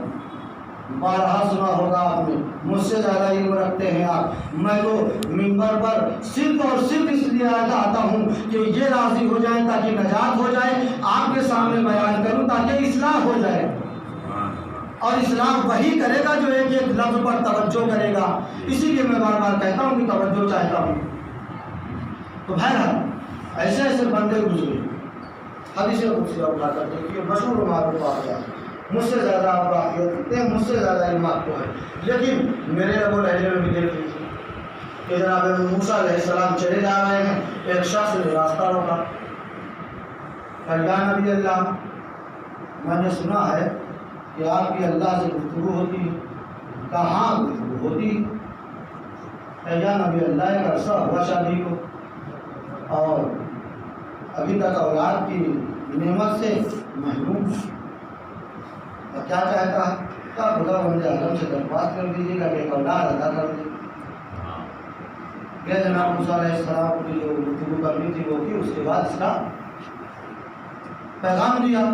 بارہا سنا ہوگا آپ نے. مجھ سے زیادہ علم رکھتے ہیں آپ. میں تو ممبر پر صرف اور صرف اس لیے آتا ہوں کہ یہ راضی ہو جائیں تاکہ نجات ہو جائے. آپ کے سامنے بیان کروں تاکہ اصلاح ہو جائے. اور اصلاح وہی کرے گا جو ایک ایک لفظ پر توجہ کرے گا. اسی لیے میں بار بار کہتا ہوں کہ توجہ چاہتا ہوں. تو بہرحال ایسے ایسے بندے گزرے. حدیث قدسی اٹھا کر دیکھیے، مشہور و معروف واقعہ. مجھ سے زیادہ آپ واقعیت رکھتے ہیں، مجھ سے زیادہ علم آپ کو ہے، لیکن میرے رب و لہجے میں بھی دیکھ لیجیے کہ جناب موسیٰ علیہ السلام چلے جا رہے ہیں، ایک شخص نے راستہ روکا. یا نبی اللہ، میں نے سنا ہے کہ آپ کی اللہ سے گفتگو ہوتی ہے. کہاں گفتگو ہوتی؟ یا نبی اللہ، ایک عرصہ ہوا شادی کو اور ابھی تک اولاد کی نعمت سے محروم ہے. اور کیا چاہتا ہے؟ کیا خدا بند عالم سے درخواست کر دیجیے گا کہ ایک اولاد ادا کر دے. کہ جناب موسیٰ علیہ السلام کی جو گفتگو کرنی تھی وہ کی، اس کے بعد اس کا پیغام دیا.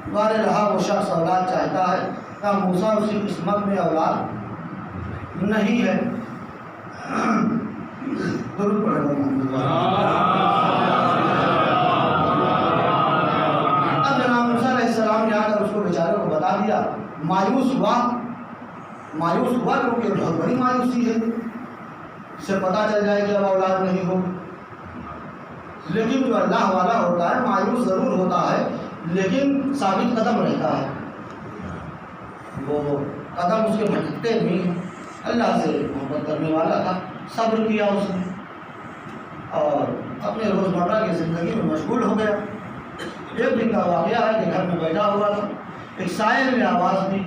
دوبارہ رہا وہ شخص اولاد چاہتا ہے. کیا موسیٰ اس کی قسمت میں اولاد نہیں ہے؟ درود پڑھے بیچارے کو بتا دیا. مایوس ہوا کیونکہ بہت بڑی مایوسی ہے، اس سے پتہ چل جائے کہ اب اولاد نہیں ہو. لیکن جو اللہ والا ہوتا ہے مایوس ضرور ہوتا ہے لیکن ثابت قدم رہتا ہے. وہ قدم اس کے بھٹکتے نہیں ہیں. اللہ سے محبت کرنے والا تھا، صبر کیا اس نے اور اپنے روزمرہ کی زندگی میں مشغول ہو گیا. ایک دن کا واقعہ ہے کہ گھر میں بیٹھا ہوا تھا، ایک سائل نے آواز دی،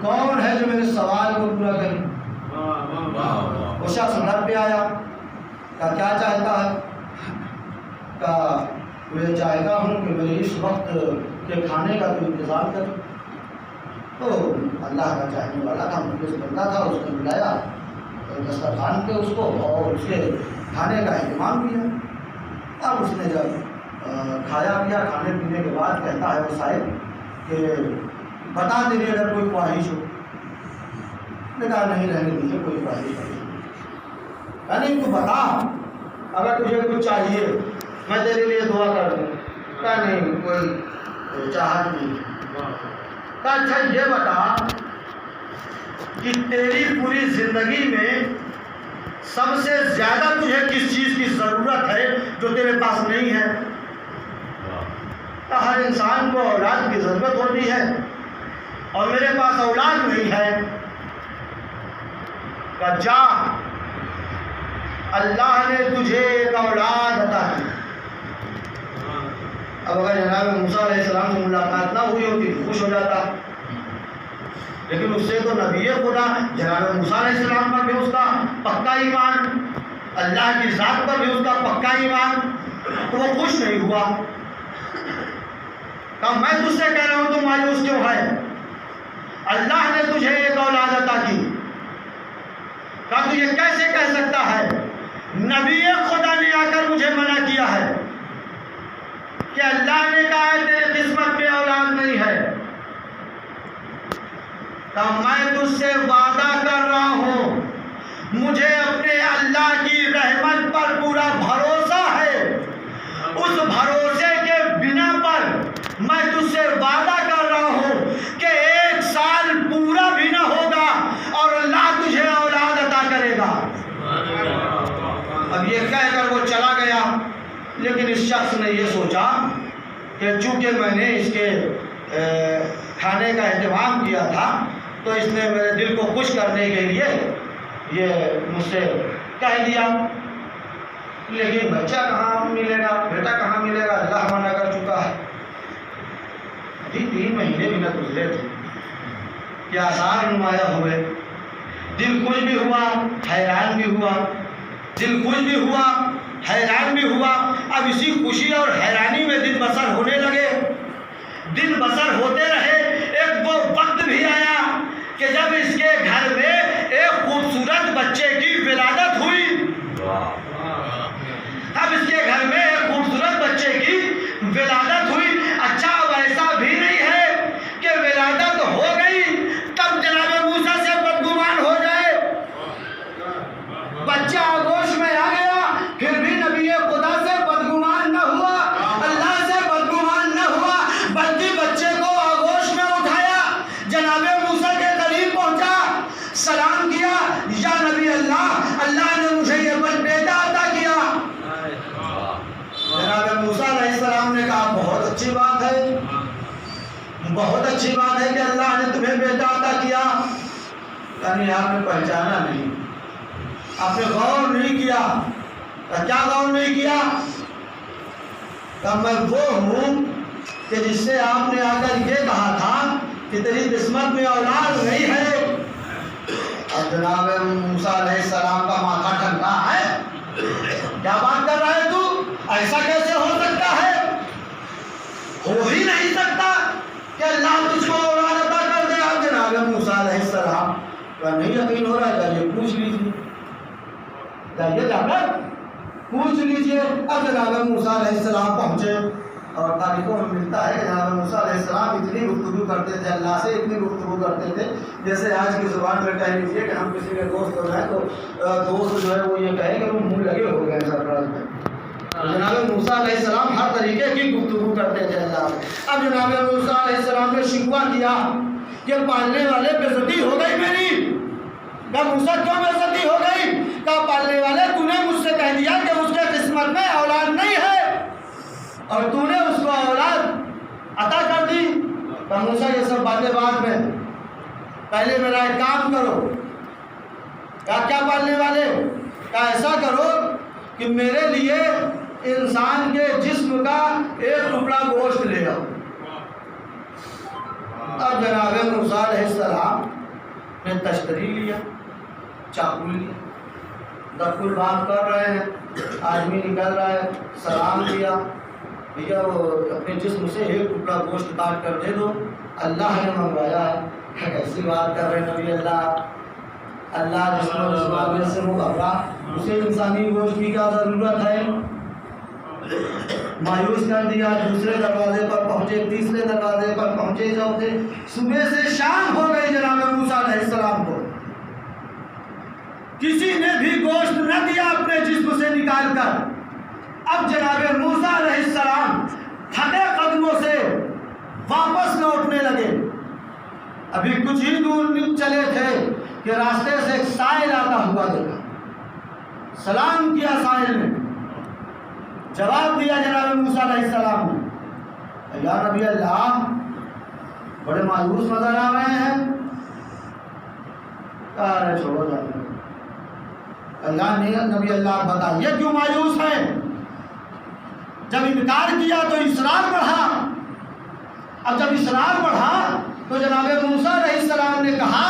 کون ہے جو میرے سوال کو پورا کرے؟ وہ شخص گھر پہ آیا. کہا کیا چاہتا ہے؟ کہا میں چاہتا ہوں کہ میرے اس وقت کے کھانے کا تو انتظام کرے. تو اللہ کا چاہنے والا تھا، مجھے سے بندہ تھا، اس نے بلایا دسترخوان پہ اس کو اور اس کے کھانے کا اہتمام کیا. اب اس نے جب کھایا پیا، کھانے پینے کے بعد کہتا ہے وہ صاحب کہ بتا تیری اگر کوئی خواہش ہو. نے کہا نہیں رہنے دیجیے، کوئی خواہش نہیں. یعنی تو بتا، اگر تجھے کچھ چاہیے میں تیرے لیے دعا کر دوں. کہا نہیں کوئی چاہت نہیں. کہا اچھا یہ بتا کہ تیری پوری زندگی میں سب سے زیادہ تجھے کس چیز کی ضرورت ہے جو تیرے پاس نہیں ہے؟ تو ہر انسان کو اولاد کی ضرورت ہوتی ہے اور میرے پاس اولاد نہیں ہے. کہ جا اللہ نے تجھے ایک اولاد عطا کی. اب اگر جناب موسیٰ علیہ السلام سے ملاقات نہ ہوئی ہوتی تو خوش ہو جاتا، لیکن اس سے تو نبی خدا جناب موسیٰ علیہ السلام پر بھی اس کا پکا ایمان، اللہ کی ذات پر بھی اس کا پکا ایمان، تو وہ خوش نہیں ہوا. کہا میں تجھ سے کہہ رہا ہوں تو مایوس کیوں ہے؟ اللہ نے تجھے ایک اولاد عطا کی. کہا تو یہ کیسے کہہ سکتا ہے؟ نبی خدا نے آ کر مجھے منع کیا ہے کہ اللہ نے کہا ہے تیرے قسمت میں اولاد نہیں ہے. کہا میں تجھ سے وعدہ کر رہا ہوں، مجھے اپنے اللہ کی رحمت پر پورا بھروسہ ہے. اس بھروسے کے بنا پر میں تجھ سے وعدہ کر رہا ہوں کہ 1 سال پورا بھی نہ ہوگا اور اللہ تجھے اولاد عطا کرے گا. اب یہ کہہ کر وہ چلا گیا، لیکن اس شخص نے یہ سوچا کہ چونکہ میں نے اس کے کھانے کا اہتمام کیا تھا تو اس نے میرے دل کو خوش کرنے کے لیے یہ مجھ سے کہہ دیا. لیکن بچہ کہاں ملے گا، بیٹا کہاں ملے گا، اللہ منع کر چکا ہے. ابھی 3 مہینے بھی نہ گزرے تھے کہ آثار نمایاں ہوئے. دل خوش بھی ہوا، حیران بھی ہوا. دل خوش بھی ہوا، حیران بھی ہوا. اب اسی خوشی اور حیرانی میں دن بسر ہونے لگے. دن بسر ہوتے رہے. ایک وہ وقت بھی آیا کہ جب اس کے گھر میں ایک خوبصورت بچے کی ولادت ہوئی. اب اس کے گھر میں ایک خوبصورت بچے کی ولادت ہوئی. اچھا اب ایسا بھی نہیں ہے کہ ولادت ہو گئی تب جناب موسیٰ سے بدگمان ہو جائے. بچہ آغوش میں آ گیا پھر بھی نبی خدا سے بدگمان نہ ہوا، اللہ سے بدگمان نہ ہوا، بلکہ بچے کو آغوش میں اٹھایا، جناب موسیٰ کے قریب پہنچا، سلام کیا، یا نبی اللہ، اللہ نے مجھے یہ بیٹا عطا کیا. جناب موسیٰ علیہ السلام نے کہا بہت اچھی بات ہے، بہت اچھی بات ہے کہ اللہ نے تمہیں بیٹا عطا کیا. یعنی آپ نے پہچانا نہیں، آپ نے غور نہیں کیا. کیا غور نہیں کیا؟ کہ میں وہ ہوں کہ جس سے آپ نے آ کر یہ کہا تھا کہ تیری قسمت میں اولاد نہیں ہے. اب جناب موسیٰ علیہ السلام کا ماتھا ٹھنکا ہے. کیا بات کر رہا ہے تو؟ ایسا کیسے ہو سکتا ہے؟ ہو ہی نہیں سکتا کہ اللہ تجھ کو اولاد عطا کر دے. اب جناب موسیٰ علیہ السلام کا نہیں یقین ہو رہا ہے. جائیے پوچھ لیجیے، جائیے جا کر پوچھ لیجیے. اب جناب موسیٰ علیہ السلام پہنچے اور تاریخوں میں ملتا ہے کہ جناب موسیٰ علیہ السلام اتنی گفتگو کرتے تھے اللہ سے، اتنی گفتگو کرتے تھے جیسے آج کی زبان میں کہہ لیجیے کہ ہم کسی کے دوست ہو جائیں تو دوست جو ہے وہ یہ کہیں کہ وہ منہ لگے ہو گئے سرفراز میں. جناب موسیٰ علیہ السلام ہر طریقے کی گفتگو کرتے تھے اللہ سے. اب جناب موسیٰ علیہ السلام نے شکوہ کیا کہ پالنے والے بےعزتی ہو گئی میری. کہا موسیٰ کیوں بےعزتی ہو گئی؟ کہا پالنے والے تو نے مجھ سے کہہ دیا کہ اس کے قسمت میں اولاد نہیں ہے اور تو نے اس کو اولاد عطا کر دی. کہا موسیٰ یہ سب باتیں بعد میں، پہلے میرا ایک کام کرو. کہا کیا پالنے والے؟ کہا ایسا کرو کہ میرے لیے انسان کے جسم کا ایک ٹکڑا گوشت لے آؤ. اب جناب موسیٰ علیہ السلام نے تشتری لیا، چاقو لیا، دکل بات کر رہے ہیں، آدمی نکل رہا ہے، سلام کیا، بھیا وہ اپنے جسم سے ایک ٹکڑا گوشت کاٹ کر دے دو، اللہ نے منگوایا ہے. کیسی بات کر رہے ہیں نبی اللہ؟ اللہ جس کو سے مغرا، اسے انسانی گوشت کی کیا ضرورت ہے؟ مایوس کر دیا، دوسرے دروازے پر پہنچے، تیسرے دروازے پر پہنچے، چوتھے، صبح سے شام ہو گئی جناب موسیٰ علیہ السلام کو، کسی نے بھی گوشت نہ دیا اپنے جسم سے نکال کر۔ اب جناب موسیٰ علیہ السلام تھکے قدموں سے واپس لوٹنے لگے۔ ابھی کچھ ہی دور چلے تھے کہ راستے سے ایک سائل آتا ہوا دیکھا، سلام کیا سائل نے، جواب دیا جناب موسیٰ علیہ السلام نے، یا نبی اللہ بڑے مایوس نظر آ رہے ہیں۔ ارے چھوڑو جانے، اللہ نے نبی اللہ بتائیے کیوں مایوس ہیں؟ جب انکار کیا تو اصرار بڑھا، اب جب اصرار بڑھا تو جناب موسیٰ علیہ السلام نے کہا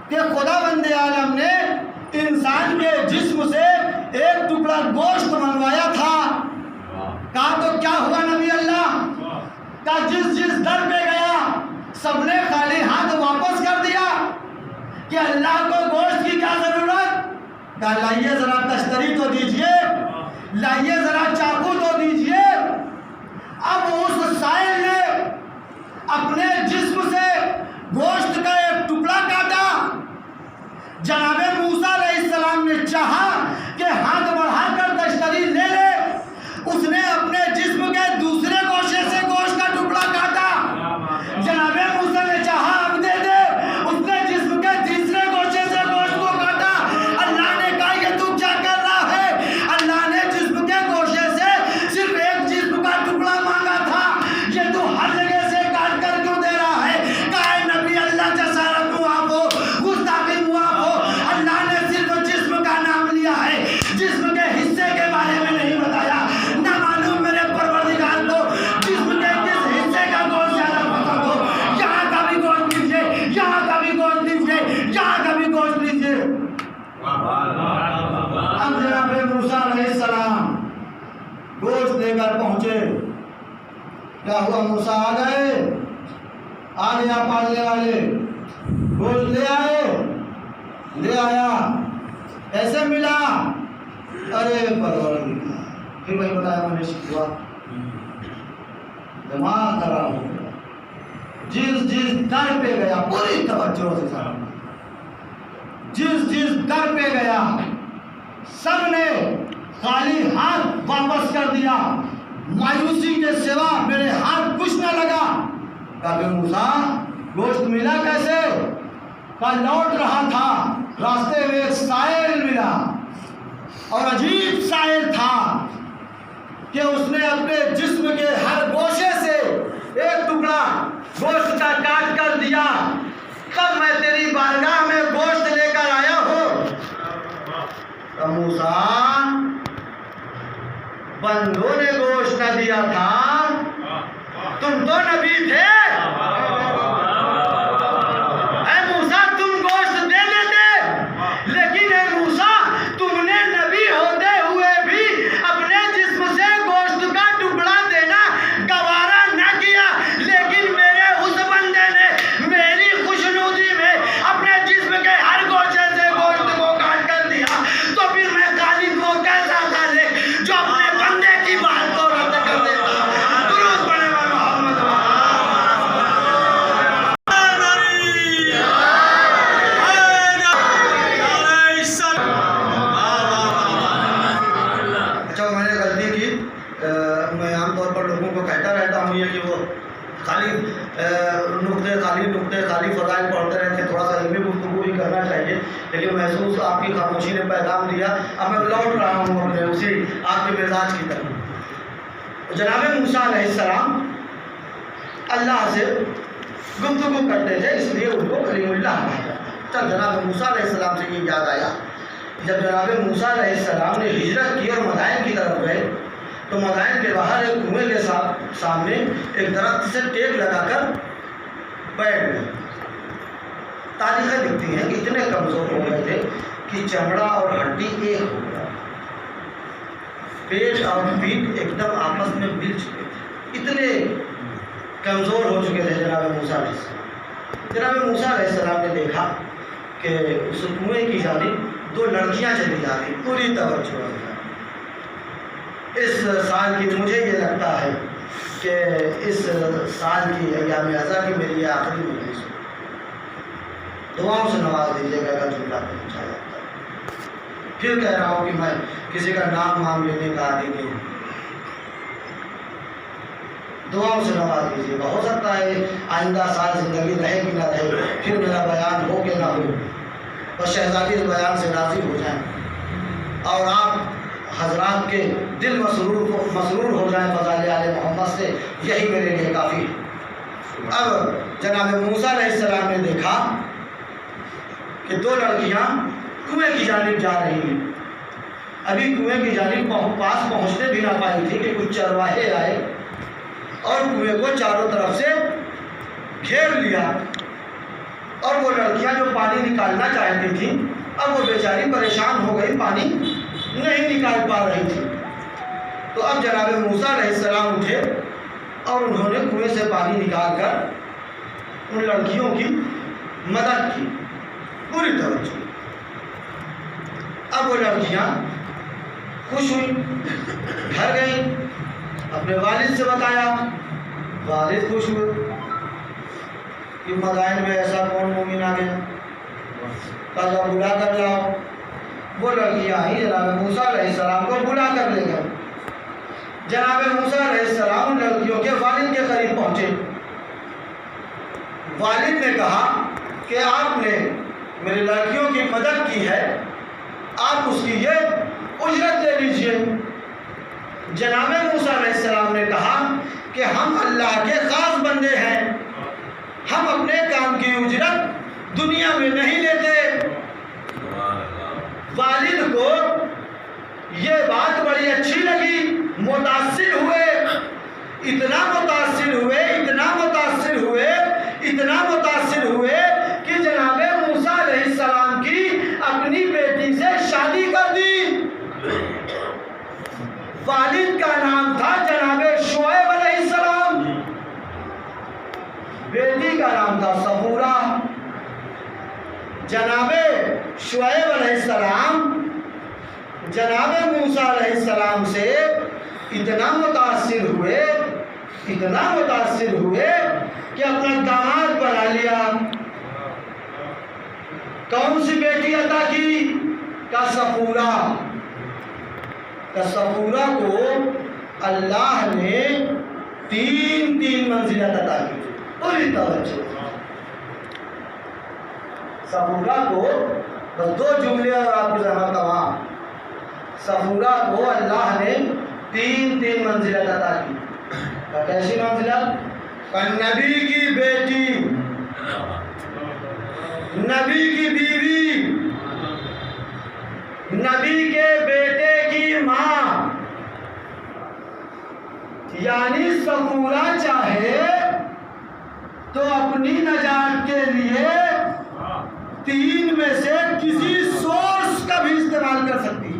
کہ خدا بند عالم نے انسان کے جسم سے ایک ٹکڑا گوشت منگوایا تھا۔ کہا تو کیا ہوا نبی اللہ؟ کہا جس در پہ گیا سب نے خالی ہاتھ واپس کر دیا کہ اللہ کو گوشت کی کیا ضرورت؟ کہا لائیے ذرا تشتری تو دیجئے، لائیے ذرا چاقو تو دیجئے۔ اب اس سائل نے اپنے جسم سے گوشت کا ایک ٹکڑا کاٹا۔ جناب موسیٰ علیہ السلام نے چاہا کہ ہاتھ بڑھا کر تشتری لے لے، اس نے اپنے جسم کے دوسرے گوشے سے گوشت کا ٹکڑا کاٹا۔ جناب موسیٰ نے چاہا اب دے دے، اس نے جسم کے تیسرے گوشے سے گوشت کو کاٹا۔ اللہ نے کہا یہ تو کیا کر رہا ہے؟ اللہ نے جسم کے گوشے سے صرف ایک جسم کا ٹکڑا مانگا تھا، یہ تو ہر جگہ سے کاٹ کر کیوں دے رہا ہے؟ کہا اے نبی اللہ جسارت معاف ہو، گستاخی معاف ہو، اللہ نے صرف جسم کا نام لیا ہے، جسم کے حصے کے بارے میں نہیں بتایا۔ نہ معلوم میرے پروردگار کو جسم کے کس حصے کا گوشت زیادہ پسند ہو، یہاں کا بھی گوشت لیجیے، یہاں کا بھی گوشت لیجیے، یہاں کا بھی گوشت لیجیے۔ اب جناب موسیٰ علیہ السلام گوشت لے کر پہنچے۔ کیا ہوا؟ موسیٰ آ گئے، آ گیا پالنے والے، گوشت لے آئے، لے آیا، ایسے ملا، ارے پروردگار، پھر وہی بتایا میں نے شکوا، دماغ خراب ہو گیا۔ جس در پہ گیا، پوری توجہ سے سامنے، جس در پہ گیا سب نے خالی ہاتھ واپس کر دیا، مایوسی کے سوا میرے ہاتھ کچھ نہ لگا۔ کہا موسیٰ گوشت ملا کیسے؟ کہا لوٹ رہا تھا، راستے میں ایک سائل ملا، اور عجیب سائل تھا کہ اس نے اپنے جسم کے ہر گوشے سے ایک ٹکڑا گوشت کا کاٹ کر دیا، تب میں تیری بارگاہ میں گوشت لے کر آیا ہوں۔ موسیٰ بندوں نے گوشت نہ دیا تھا، تم تو نبی تھے، اے موسیٰ تم گوشت دے دیتے، لیکن اے موسیٰ تم نے نبی ہوتے ہوئے بھی اپنے جسم سے گوشت کا ٹکڑا دینا گوارا نہ کیا، لیکن میرے اس بندے نے میری خوشنودی میں اپنے جسم کے ہر گوشے سے گوشت کو کاٹ کر دیا، تو پھر میں خالق کو کیسا خالق جو اپنے بندے کی بات کو رد کر دیتا۔ درود پڑھے محمد۔ اچھا میں نے غلطی کی، میں عام طور پر لوگوں کو کہتا رہتا ہوں یہ کہ وہ خالی نقطے خالی فضائل پڑھتے رہتے ہیں، تھوڑا سا علمی گفتگو بھی کرنا چاہیے، لیکن محسوس آپ کی خاموشی نے پیغام دیا، اب میں لوٹ رہا ہوں اپنے اسی آپ کے مزاج کی طرف۔ جناب موسیٰ علیہ السلام اللہ سے گفتگو کرتے تھے، اس لیے ان کو کلیم اللہ کہا۔ تب جناب موسیٰ علیہ السلام سے یہ یاد آیا، جب جناب موسیٰ علیہ السلام نے ہجرت کی اور مدائن کی طرف گئے تو مدائن کے باہر ایک کنویں کے سامنے ایک درخت سے ٹیک لگا کر بیٹھ گئے۔ تاریخیں لکھتی ہیں کہ اتنے کمزور ہو گئے تھے کہ چمڑا اور ہڈی ایک ہو گیا، پیٹ اور پیٹ ایک دم آپس میں مل چکے تھے، اتنے کمزور ہو چکے تھے جناب موسیٰ علیہ السلام۔ جناب موسیٰ علیہ السلام نے دیکھا کہ اس کنویں کی جانب دو لڑکیاں چلی جا رہی، پوری توجہ۔ اس سال کی مجھے یہ لگتا ہے کہ اس سال کی ایام اعضا کی میری یہ آخری مجلس ہے۔ دعاؤں سے نواز دیجیے گا اگر جملہ پہنچا جاتا ہے۔ پھر کہہ رہا ہوں کہ میں کسی کا نام لینے کا عادی نہیں ہوں، دعاؤں سے نواز دیجیے گا۔ ہو سکتا ہے آئندہ سال زندگی رہے کہ نہ رہے، پھر میرا بیان ہو کہ نہ ہو، بس شہزادی اس بیان سے راضی ہو جائیں اور آپ حضرات کے دل مسرور ہو جائیں فضائل آل محمد سے، یہی میرے لیے کافی ہے۔ اب جناب موسیٰ علیہ السلام نے دیکھا کہ دو لڑکیاں کنویں کی جانب جا رہی ہیں۔ ابھی کنویں کی جانب پاس پہنچنے بھی نہ پائی تھی کہ کچھ چرواہے آئے اور کنویں کو چاروں طرف سے گھیر لیا، اور وہ لڑکیاں جو پانی نکالنا چاہتی تھیں اب وہ بیچاری پریشان ہو گئی، پانی نہیں نکال پا رہی تھی۔ تو اب جناب موسیٰ علیہ السلام اٹھے اور انہوں نے کنویں سے پانی نکال کر ان لڑکیوں کی مدد کی، پوری توجہ۔ اب وہ لڑکیاں خوش ہوئی، گھر گئیں، اپنے والد سے بتایا، والد خوش ہوئے کہ مدائن میں ایسا کون مومن آ گیا، کہا بلا کر لاؤ۔ وہ لڑکیاں آئیں، جناب موسیٰ علیہ السلام کو بلا کر لے گئے۔ جناب موسیٰ علیہ السلام لڑکیوں کے والد کے قریب پہنچے۔ والد نے کہا کہ آپ نے میری لڑکیوں کی مدد کی ہے، آپ اس کی یہ اجرت لے لیجئے۔ جناب موسیٰ علیہ السلام نے کہا کہ ہم اللہ کے خاص بندے ہیں، ہم اپنے کام کی اجرت دنیا میں نہیں لیتے۔ والد کو یہ بات بڑی اچھی لگی، متاثر ہوئے، اتنا متاثر ہوئے، اتنا متاثر ہوئے، اتنا متاثر ہوئے کہ جناب موسیٰ علیہ السلام کی اپنی بیٹی سے شادی کر دی۔ والد کا نام تھا جناب شعیب علیہ السلام، بیٹی کا نام تھا صفورہ۔ جناب شعیب علیہ السلام جناب موسیٰ علیہ السلام سے اتنا متاثر ہوئے، اتنا متاثر ہوئے کہ اپنا داماد بنا لیا۔ کون سی بیٹی عطا کی؟ صفورہ۔ صفورہ کو اللہ نے تین منزلت عطا کی، پوری توجہ۔ صفورہ کو بس دو جملے اور آپ کی زحمت تمام۔ صفورہ کو اللہ نے تین منزلت عطا کی۔ کیسی منزلت؟ نبی کی بیٹی، نبی کی بیوی، نبی کے بیٹے کی ماں، یعنی صفورہ چاہے تو اپنی نجات کے لیے تین میں سے کسی سورس کا بھی استعمال کر سکتی ہے۔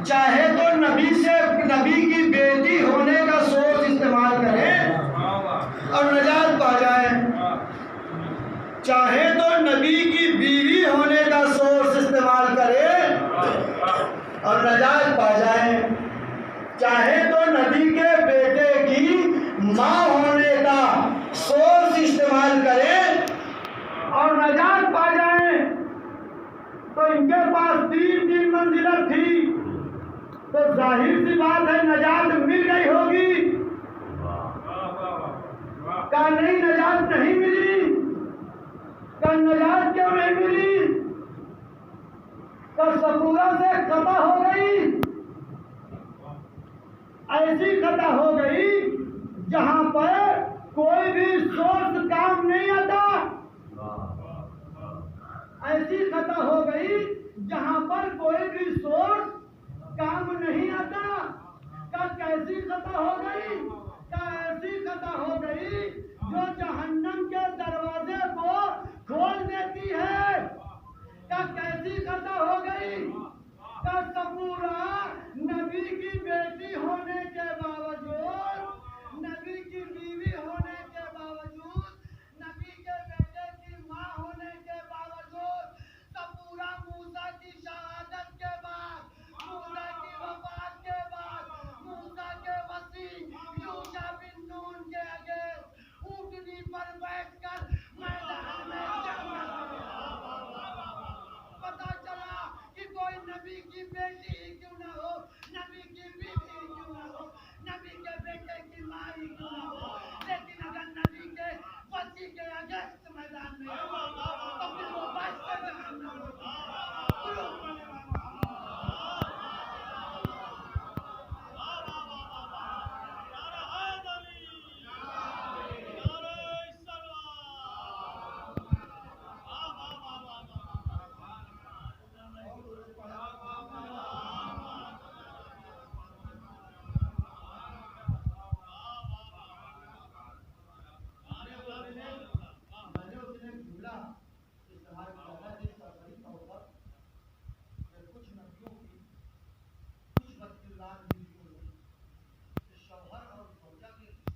چاہے تو نبی کی بیٹی ہونے کا سورس استعمال کرے اور نجات پا جائے، چاہے تو نبی کی بیوی ہونے کا سورس استعمال کرے اور نجات پا جائے، چاہے تو نبی کے بیٹے کی ماں ہونے کا سورس استعمال کرے اور نجات پا جائیں۔ تو ان کے پاس تین منزلت تھی، تو ظاہر سی بات ہے نجات مل گئی ہوگی۔ کہا نہیں، نجات نہیں ملی۔ کہا نجات کیوں نہیں ملی؟ کہا صفورہ سے خطا ہو گئی، ایسی خطا ہو گئی جہاں پر کوئی بھی سورس کام نہیں آتا، ایسی خطا ہو گئی جہاں پر کوئی بھی سورس کام نہیں آتا۔ کہا کیسی خطا ہو گئی؟ کہا ایسی خطا ہو گئی جو جہنم کے دروازے کو کھول دیتی ہے۔ کہا کیسی خطا ہو گئی؟ کہا صفورہ نبی کی بیٹی ہونے کے باوجود، نبی کی بیوی ہونے کے باوجود، نبی کے بیٹے کی ماں ہونے کے باوجود، صفورہ موسیٰ کی شہادت کے بعد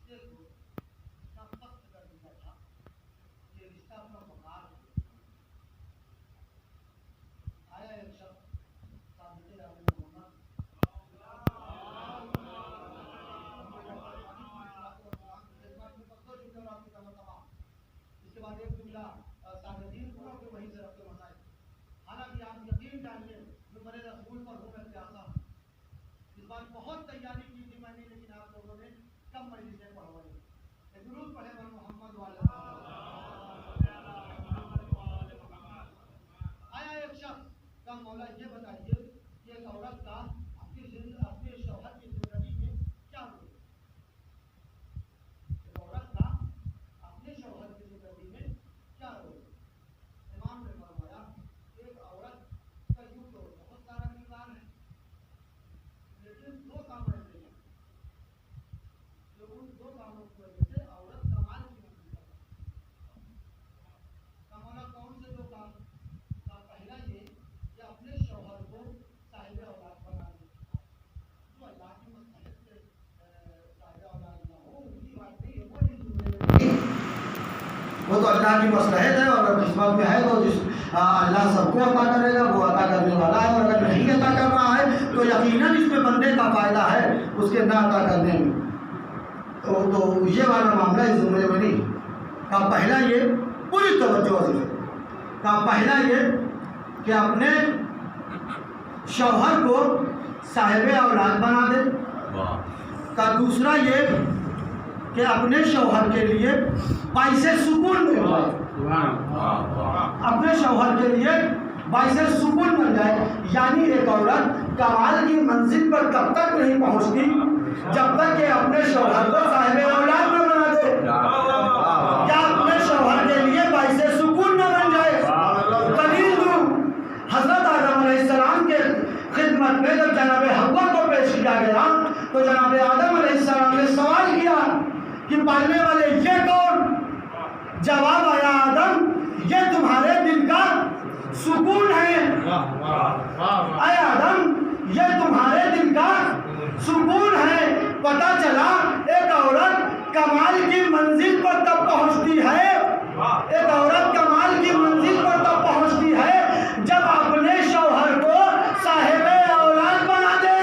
رشتے کو اتنا سخت کر دیا تھا کہ رشتہ اپنا مکان آیا ایک شخص صادق عالم محمد اس کے بعد ایک جملہ صادقین کو کہ وہیں سے ربط مسائل. حالانکہ آپ یقین جانیے میں بڑے رسول پر ہوں، میں پیاسا ہوں. اس بات بہت تیاری کی تھی میں نے، لیکن آپ لوگوں نے کم مجلسیں پڑھوائی. درود پڑھے بر محمد والے. آیا ایک شخص کا مولا یہ بتائیے کہ ایک عورت کا اپنے شوہر کی زندگی میں کیا رول ہے؟ ایک عورت کا اپنے شوہر کی زندگی میں کیا رول ہے؟ امام نے فرمایا ایک عورت کا یوں تو بہت سارا کردار ہے، لیکن دو کام ایسے ہیں کہ ان دو کاموں کی وجہ سے عورت کمال کی منزل پر کمانا. کون سے دو کام؟ پہلا یہ کہ اپنے شوہر کو صاحب اولاد بنا دے. جو اللہ کی مصلحت سے صاحب اولاد نہ ہو ان کی بات نہیں ہے، وہ تو اللہ کی مصلحت ہے اور قسمت میں ہے تو جس اللہ سب کو عطا کرے گا وہ عطا کرنے والا ہے، اور اگر نہیں عطا کر رہا ہے تو یقیناً اس میں بندے کا فائدہ ہے اس کے نہ عطا کرنے میں. تو یہ والا معاملہ اس زمرے میں نہیں. کا پہلا یہ پوری توجہ سے کا پہلا یہ کہ اپنے شوہر کو صاحب اولاد بنا دے. کا دوسرا یہ کہ اپنے شوہر کے لیے باعث سکون بن جائے. اپنے شوہر کے لیے باعث سکون بن جائے. یعنی ایک عورت کمال کی منزل پر تب تک نہیں پہنچتی جب تک کہ اپنے شوہر کو صاحب اولاد نہ بنا دے یا اپنے شوہر کے لیے باعث سکون نہ بن جائے. قلیل دور حضرت آدم علیہ السلام کے خدمت میں جب جناب حوا کو پیش کیا گیا تو جناب آدم علیہ السلام نے سوال کیا کہ پالنے والے یہ کون؟ جواب آیا آدم یہ تمہارے دل کا سکون ہے. اے آدم یہ تمہارے دل کا سکون ہے. پتہ چلا ایک عورت کمال کی منزل پر تب پہنچتی ہے، ایک عورت کمال کی منزل پر تب پہنچتی ہے جب اپنے شوہر کو صاحب اولاد بنا دے،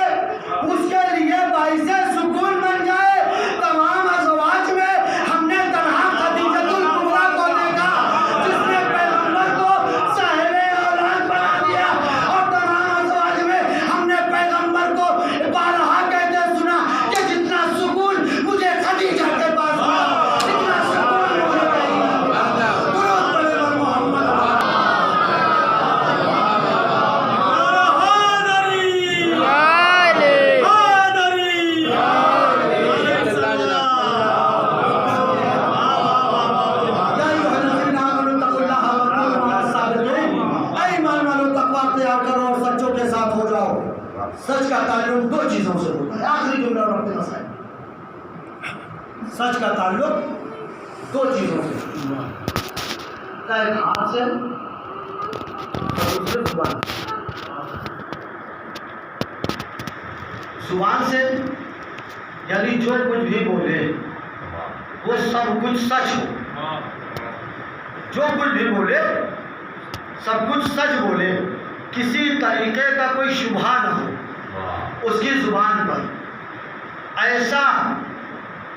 اس کے لیے باعث سکون بن جائے. تمام ازواج میں ہم نے تنہا خدیجۃ الکبریٰ کو دیکھا جس نے پیغمبر کو صاحب اولاد بنا دیا، اور تمام ازواج میں ہم نے پیغمبر کو بارہا کہتے سنا کہ جتنا سکون مجھے خدیجہ کے پاس ملا اتنا سکون مجھے نہیں ملا. درود پڑھے بر محمد. سچ کا تعلق دو چیزوں سے ہوتا ہے. آخری جملہ ربط مسائل. سچ کا تعلق دو چیزوں سے ہوتا ہے، ایک ہاتھ سے اور دوسرے زبان سے. زبان سے یعنی جو کچھ بھی بولے وہ سب کچھ سچ ہو. جو کچھ بھی بولے سب کچھ سچ بولے، کسی طریقے کا کوئی شبہ نہ ہو اس کی زبان پر. ایسا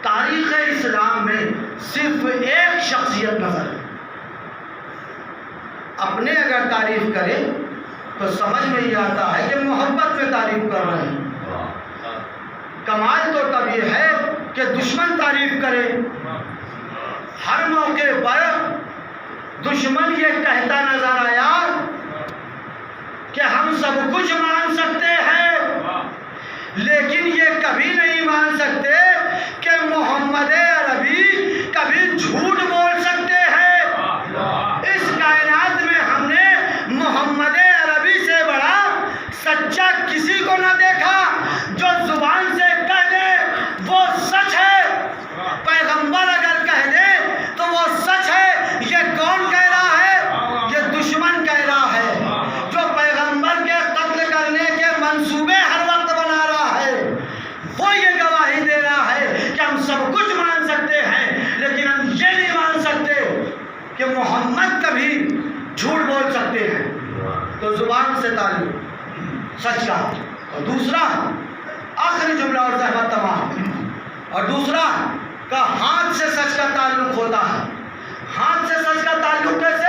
تاریخ اسلام میں صرف ایک شخصیت نظر ہے. اپنے اگر تعریف کرے تو سمجھ میں یہ آتا ہے کہ محبت میں تعریف کر رہے ہیں. کمال تو تب یہ ہے کہ دشمن تعریف کرے. ہر موقع پر دشمن یہ کہتا نظر آیا کہ ہم سب کچھ مان سکتے ہیں لیکن یہ کبھی نہیں مان سکتے کہ محمد عربی کبھی جھوٹ بول سکتے ہیں. اس کائنات میں ہم نے محمد عربی سے بڑا سچا کسی کو نہ دیکھا جو زبان سے کہہ دے وہ سچ ہے. پیغمبر اگر کہہ دے تو وہ سچ ہے. یہ کون کہہ رہا ہے؟ یہ دشمن کہہ رہا ہے جو پیغمبر کے قتل کرنے کے منصوبے ہر وقت بنا رہا ہے. وہ سب کچھ مان سکتے ہیں لیکن ہم یہ نہیں مان سکتے کہ محمد کبھی جھوٹ بول سکتے ہیں۔ تو زبان سے تعلق سچ کا، اور دوسرا آخری جملہ اور زحمت تمام، اور دوسرا کا ہاتھ سے سچ کا تعلق ہوتا ہے۔ ہاتھ سے سچ کا تعلق کیسے؟